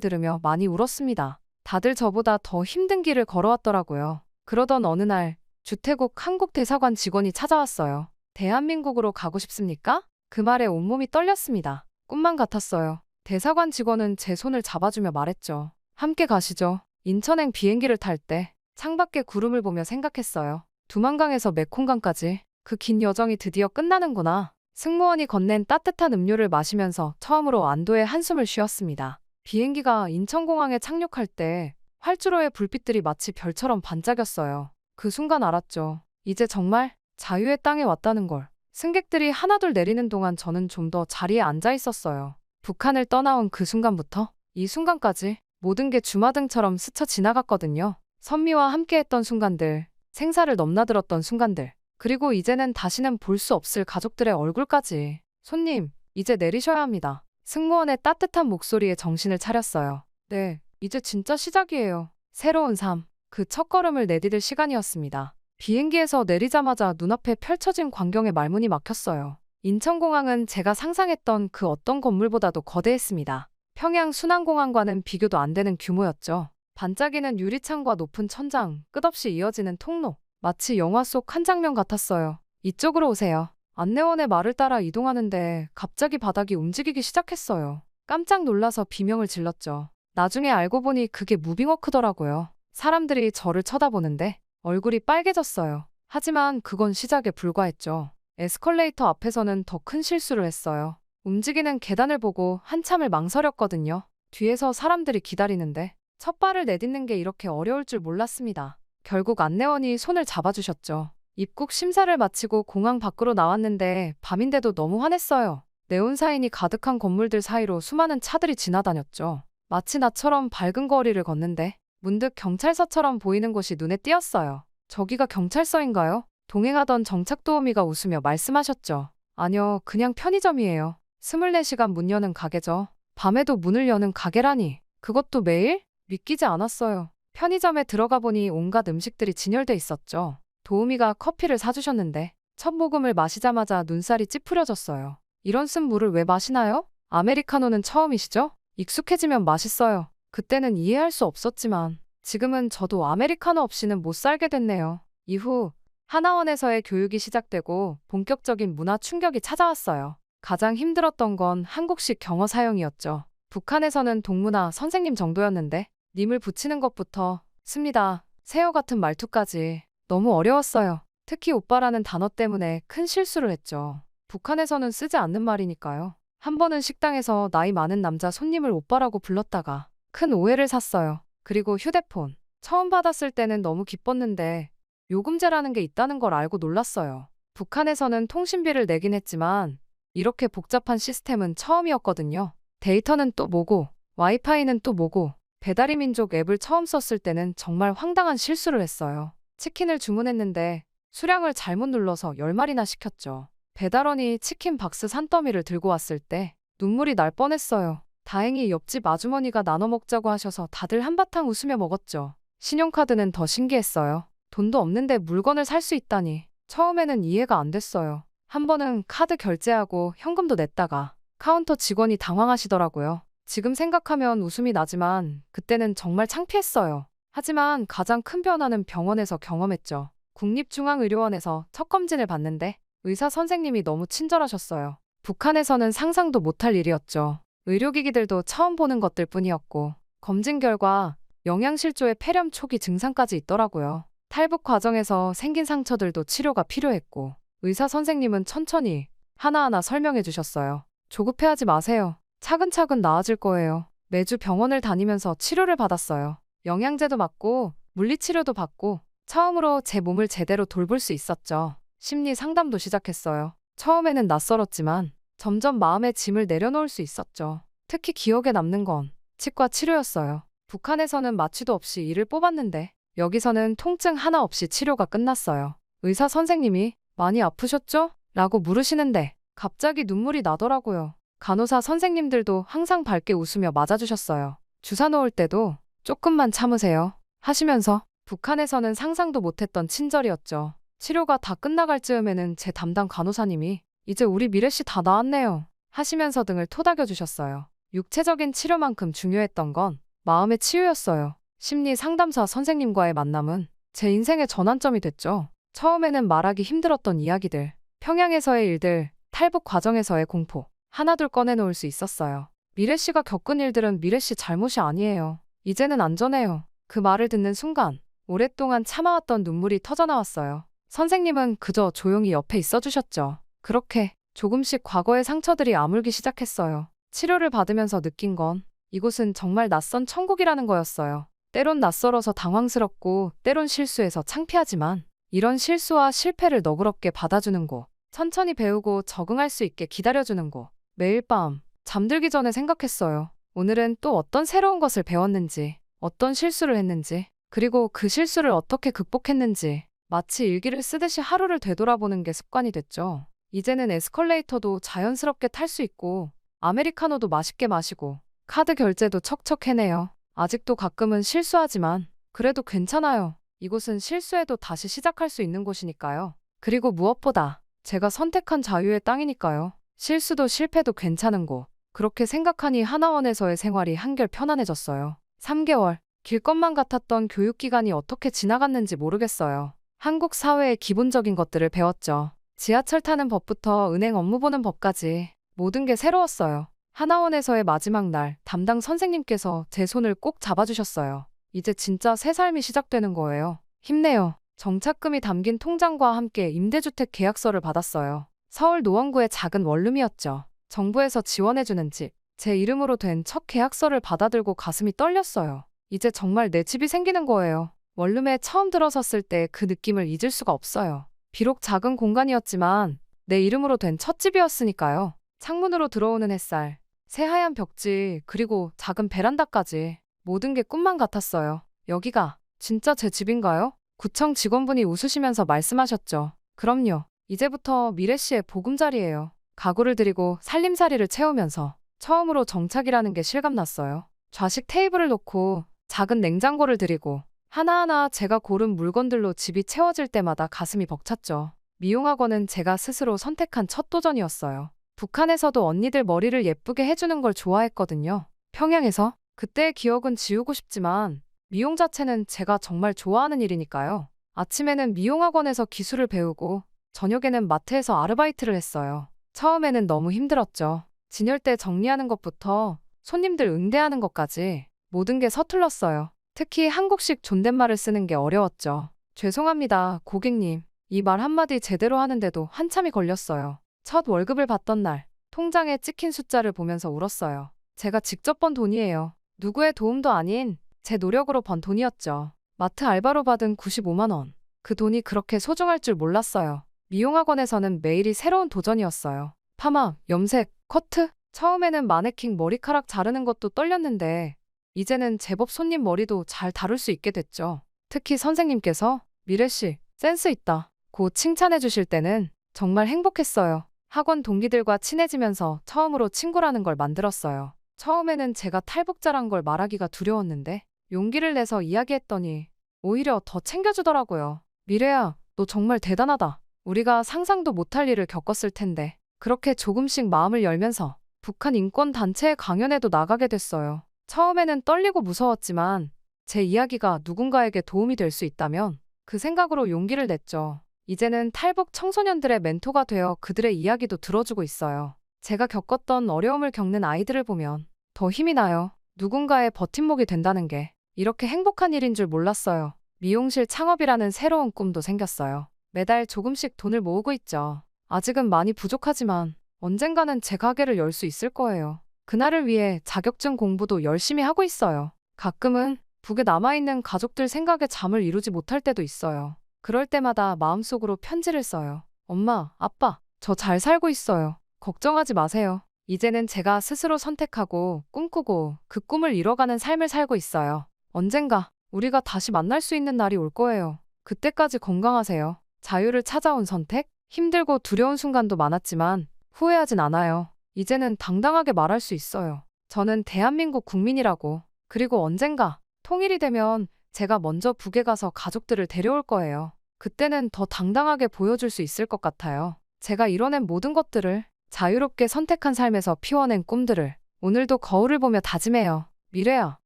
들으며 많이 울었습니다. 다들 저보다 더 힘든 길을 걸어왔더라고요. 그러던 어느 날 주태국 한국 대사관 직원이 찾아왔어요. 대한민국으로 가고 싶습니까? 그 말에 온몸이 떨렸습니다. 꿈만 같았어요. 대사관 직원은 제 손을 잡아주며 말했죠. 함께 가시죠. 인천행 비행기를 탈 때 창밖에 구름을 보며 생각했어요. 두만강에서 메콩강까지 그 긴 여정이 드디어 끝나는구나. 승무원이 건넨 따뜻한 음료를 마시면서 처음으로 안도의 한숨을 쉬었습니다. 비행기가 인천공항에 착륙할 때 활주로의 불빛들이 마치 별처럼 반짝였어요. 그 순간 알았죠. 이제 정말 자유의 땅에 왔다는 걸. 승객들이 하나둘 내리는 동안 저는 좀 더 자리에 앉아 있었어요. 북한을 떠나온 그 순간부터 이 순간까지 모든 게 주마등처럼 스쳐 지나갔거든요. 선미와 함께했던 순간들, 생사를 넘나들었던 순간들, 그리고 이제는 다시는 볼 수 없을 가족들의 얼굴까지. 손님, 이제 내리셔야 합니다. 승무원의 따뜻한 목소리에 정신을 차렸어요. 네, 이제 진짜 시작이에요. 새로운 삶. 그 첫걸음을 내디딜 시간이었습니다. 비행기에서 내리자마자 눈앞에 펼쳐진 광경에 말문이 막혔어요. 인천공항은 제가 상상했던 그 어떤 건물보다도 거대했습니다. 평양 순환공항과는 비교도 안 되는 규모였죠. 반짝이는 유리창과 높은 천장, 끝없이 이어지는 통로. 마치 영화 속 한 장면 같았어요. 이쪽으로 오세요. 안내원의 말을 따라 이동하는데 갑자기 바닥이 움직이기 시작했어요. 깜짝 놀라서 비명을 질렀죠. 나중에 알고 보니 그게 무빙워크더라고요. 사람들이 저를 쳐다보는데 얼굴이 빨개졌어요. 하지만 그건 시작에 불과했죠. 에스컬레이터 앞에서는 더 큰 실수를 했어요. 움직이는 계단을 보고 한참을 망설였거든요. 뒤에서 사람들이 기다리는데 첫 발을 내딛는 게 이렇게 어려울 줄 몰랐습니다. 결국 안내원이 손을 잡아주셨죠. 입국 심사를 마치고 공항 밖으로 나왔는데 밤인데도 너무 환했어요. 네온사인이 가득한 건물들 사이로 수많은 차들이 지나다녔죠. 마치 나처럼 밝은 거리를 걷는데 문득 경찰서처럼 보이는 곳이 눈에 띄었어요. 저기가 경찰서인가요? 동행하던 정착도우미가 웃으며 말씀하셨죠. 아니요, 그냥 편의점이에요. 24시간 문 여는 가게죠. 밤에도 문을 여는 가게라니. 그것도 매일? 믿기지 않았어요. 편의점에 들어가 보니 온갖 음식들이 진열돼 있었죠. 도우미가 커피를 사주셨는데 첫 모금을 마시자마자 눈살이 찌푸려졌어요. 이런 쓴 물을 왜 마시나요? 아메리카노는 처음이시죠? 익숙해지면 맛있어요. 그때는 이해할 수 없었지만 지금은 저도 아메리카노 없이는 못 살게 됐네요. 이후 하나원에서의 교육이 시작되고 본격적인 문화 충격이 찾아왔어요. 가장 힘들었던 건 한국식 경어 사용이었죠. 북한에서는 동무나 선생님 정도였는데 님을 붙이는 것부터 습니다, 새우 같은 말투까지 너무 어려웠어요. 특히 오빠라는 단어 때문에 큰 실수를 했죠. 북한에서는 쓰지 않는 말이니까요. 한 번은 식당에서 나이 많은 남자 손님을 오빠라고 불렀다가 큰 오해를 샀어요. 그리고 휴대폰. 처음 받았을 때는 너무 기뻤는데 요금제라는 게 있다는 걸 알고 놀랐어요. 북한에서는 통신비를 내긴 했지만 이렇게 복잡한 시스템은 처음이었거든요. 데이터는 또 뭐고 와이파이는 또 뭐고. 배달의민족 앱을 처음 썼을 때는 정말 황당한 실수를 했어요. 치킨을 주문했는데 수량을 잘못 눌러서 10마리나 시켰죠. 배달원이 치킨 박스 산더미를 들고 왔을 때 눈물이 날 뻔했어요. 다행히 옆집 아주머니가 나눠 먹자고 하셔서 다들 한바탕 웃으며 먹었죠. 신용카드는 더 신기했어요. 돈도 없는데 물건을 살 수 있다니. 처음에는 이해가 안 됐어요. 한 번은 카드 결제하고 현금도 냈다가 카운터 직원이 당황하시더라고요. 지금 생각하면 웃음이 나지만 그때는 정말 창피했어요. 하지만 가장 큰 변화는 병원에서 경험했죠. 국립중앙의료원에서 첫 검진을 받는데 의사 선생님이 너무 친절하셨어요. 북한에서는 상상도 못할 일이었죠. 의료기기들도 처음 보는 것들 뿐이었고 검진 결과 영양실조에 폐렴 초기 증상까지 있더라고요. 탈북 과정에서 생긴 상처들도 치료가 필요했고 의사 선생님은 천천히 하나하나 설명해 주셨어요. 조급해하지 마세요. 차근차근 나아질 거예요. 매주 병원을 다니면서 치료를 받았어요. 영양제도 맞고 물리치료도 받고 처음으로 제 몸을 제대로 돌볼 수 있었죠. 심리 상담도 시작했어요. 처음에는 낯설었지만 점점 마음의 짐을 내려놓을 수 있었죠. 특히 기억에 남는 건 치과 치료였어요. 북한에서는 마취도 없이 이를 뽑았는데 여기서는 통증 하나 없이 치료가 끝났어요. 의사 선생님이 많이 아프셨죠? 라고 물으시는데 갑자기 눈물이 나더라고요. 간호사 선생님들도 항상 밝게 웃으며 맞아주셨어요. 주사 놓을 때도 조금만 참으세요 하시면서 북한에서는 상상도 못했던 친절이었죠. 치료가 다 끝나갈 즈음에는 제 담당 간호사님이 이제 우리 미래씨 다 나았네요 하시면서 등을 토닥여 주셨어요. 육체적인 치료만큼 중요했던 건 마음의 치유였어요. 심리 상담사 선생님과의 만남은 제 인생의 전환점이 됐죠. 처음에는 말하기 힘들었던 이야기들, 평양에서의 일들, 탈북 과정에서의 공포 하나둘 꺼내놓을 수 있었어요. 미래씨가 겪은 일들은 미래씨 잘못이 아니에요. 이제는 안전해요. 그 말을 듣는 순간 오랫동안 참아왔던 눈물이 터져나왔어요. 선생님은 그저 조용히 옆에 있어주셨죠. 그렇게 조금씩 과거의 상처들이 아물기 시작했어요. 치료를 받으면서 느낀 건 이곳은 정말 낯선 천국이라는 거였어요. 때론 낯설어서 당황스럽고 때론 실수해서 창피하지만 이런 실수와 실패를 너그럽게 받아주는 곳, 천천히 배우고 적응할 수 있게 기다려주는 곳. 매일 밤 잠들기 전에 생각했어요. 오늘은 또 어떤 새로운 것을 배웠는지, 어떤 실수를 했는지, 그리고 그 실수를 어떻게 극복했는지 마치 일기를 쓰듯이 하루를 되돌아보는 게 습관이 됐죠. 이제는 에스컬레이터도 자연스럽게 탈 수 있고 아메리카노도 맛있게 마시고 카드 결제도 척척 해내요. 아직도 가끔은 실수하지만 그래도 괜찮아요. 이곳은 실수해도 다시 시작할 수 있는 곳이니까요. 그리고 무엇보다 제가 선택한 자유의 땅이니까요. 실수도 실패도 괜찮은 곳. 그렇게 생각하니 하나원에서의 생활이 한결 편안해졌어요. 3개월, 길 것만 같았던 교육기간이 어떻게 지나갔는지 모르겠어요. 한국 사회의 기본적인 것들을 배웠죠. 지하철 타는 법부터 은행 업무 보는 법까지 모든 게 새로웠어요. 하나원에서의 마지막 날, 담당 선생님께서 제 손을 꼭 잡아주셨어요. 이제 진짜 새 삶이 시작되는 거예요. 힘내요. 정착금이 담긴 통장과 함께 임대주택 계약서를 받았어요. 서울 노원구의 작은 원룸이었죠. 정부에서 지원해주는 집. 제 이름으로 된 첫 계약서를 받아들고 가슴이 떨렸어요. 이제 정말 내 집이 생기는 거예요. 원룸에 처음 들어섰을 때 그 느낌을 잊을 수가 없어요. 비록 작은 공간이었지만 내 이름으로 된 첫 집이었으니까요. 창문으로 들어오는 햇살, 새하얀 벽지, 그리고 작은 베란다까지 모든 게 꿈만 같았어요. 여기가 진짜 제 집인가요? 구청 직원분이 웃으시면서 말씀하셨죠. 그럼요. 이제부터 미래 씨의 보금자리예요. 가구를 들이고 살림살이를 채우면서 처음으로 정착이라는 게 실감났어요. 좌식 테이블을 놓고 작은 냉장고를 들이고 하나하나 제가 고른 물건들로 집이 채워질 때마다 가슴이 벅찼죠. 미용학원은 제가 스스로 선택한 첫 도전이었어요. 북한에서도 언니들 머리를 예쁘게 해주는 걸 좋아했거든요. 평양에서 그때의 기억은 지우고 싶지만 미용 자체는 제가 정말 좋아하는 일이니까요. 아침에는 미용학원에서 기술을 배우고 저녁에는 마트에서 아르바이트를 했어요. 처음에는 너무 힘들었죠. 진열대 정리하는 것부터 손님들 응대하는 것까지 모든 게 서툴렀어요. 특히 한국식 존댓말을 쓰는 게 어려웠죠. 죄송합니다, 고객님. 이 말 한마디 제대로 하는데도 한참이 걸렸어요. 첫 월급을 받던 날, 통장에 찍힌 숫자를 보면서 울었어요. 제가 직접 번 돈이에요. 누구의 도움도 아닌 제 노력으로 번 돈이었죠. 마트 알바로 받은 95만 원. 그 돈이 그렇게 소중할 줄 몰랐어요. 미용학원에서는 매일이 새로운 도전이었어요. 파마, 염색, 커트. 처음에는 마네킹 머리카락 자르는 것도 떨렸는데 이제는 제법 손님 머리도 잘 다룰 수 있게 됐죠. 특히 선생님께서 미래씨, 센스 있다 고 칭찬해 주실 때는 정말 행복했어요. 학원 동기들과 친해지면서 처음으로 친구라는 걸 만들었어요. 처음에는 제가 탈북자란 걸 말하기가 두려웠는데 용기를 내서 이야기했더니 오히려 더 챙겨주더라고요. 미래야, 너 정말 대단하다. 우리가 상상도 못할 일을 겪었을 텐데. 그렇게 조금씩 마음을 열면서 북한 인권단체의 강연에도 나가게 됐어요. 처음에는 떨리고 무서웠지만 제 이야기가 누군가에게 도움이 될 수 있다면 그 생각으로 용기를 냈죠. 이제는 탈북 청소년들의 멘토가 되어 그들의 이야기도 들어주고 있어요. 제가 겪었던 어려움을 겪는 아이들을 보면 더 힘이 나요. 누군가의 버팀목이 된다는 게 이렇게 행복한 일인 줄 몰랐어요. 미용실 창업이라는 새로운 꿈도 생겼어요. 매달 조금씩 돈을 모으고 있죠. 아직은 많이 부족하지만 언젠가는 제 가게를 열 수 있을 거예요. 그날을 위해 자격증 공부도 열심히 하고 있어요. 가끔은 북에 남아있는 가족들 생각에 잠을 이루지 못할 때도 있어요. 그럴 때마다 마음속으로 편지를 써요. 엄마, 아빠, 저 잘 살고 있어요. 걱정하지 마세요. 이제는 제가 스스로 선택하고 꿈꾸고 그 꿈을 이뤄가는 삶을 살고 있어요. 언젠가 우리가 다시 만날 수 있는 날이 올 거예요. 그때까지 건강하세요. 자유를 찾아온 선택? 힘들고 두려운 순간도 많았지만 후회하진 않아요. 이제는 당당하게 말할 수 있어요. 저는 대한민국 국민이라고. 그리고 언젠가 통일이 되면 제가 먼저 북에 가서 가족들을 데려올 거예요. 그때는 더 당당하게 보여줄 수 있을 것 같아요. 제가 이뤄낸 모든 것들을, 자유롭게 선택한 삶에서 피워낸 꿈들을 오늘도 거울을 보며 다짐해요. 미래야,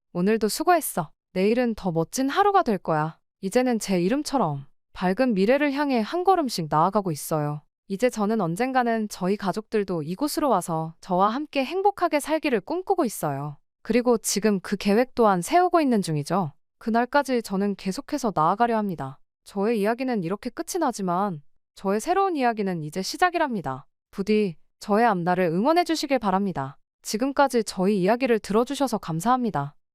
오늘도 수고했어. 내일은 더 멋진 하루가 될 거야. 이제는 제 이름처럼 밝은 미래를 향해 한 걸음씩 나아가고 있어요. 이제 저는 언젠가는 저희 가족들도 이곳으로 와서 저와 함께 행복하게 살기를 꿈꾸고 있어요. 그리고 지금 그 계획 또한 세우고 있는 중이죠. 그날까지 저는 계속해서 나아가려 합니다. 저의 이야기는 이렇게 끝이 나지만 저의 새로운 이야기는 이제 시작이랍니다. 부디 저의 앞날을 응원해 주시길 바랍니다. 지금까지 저희 이야기를 들어주셔서 감사합니다.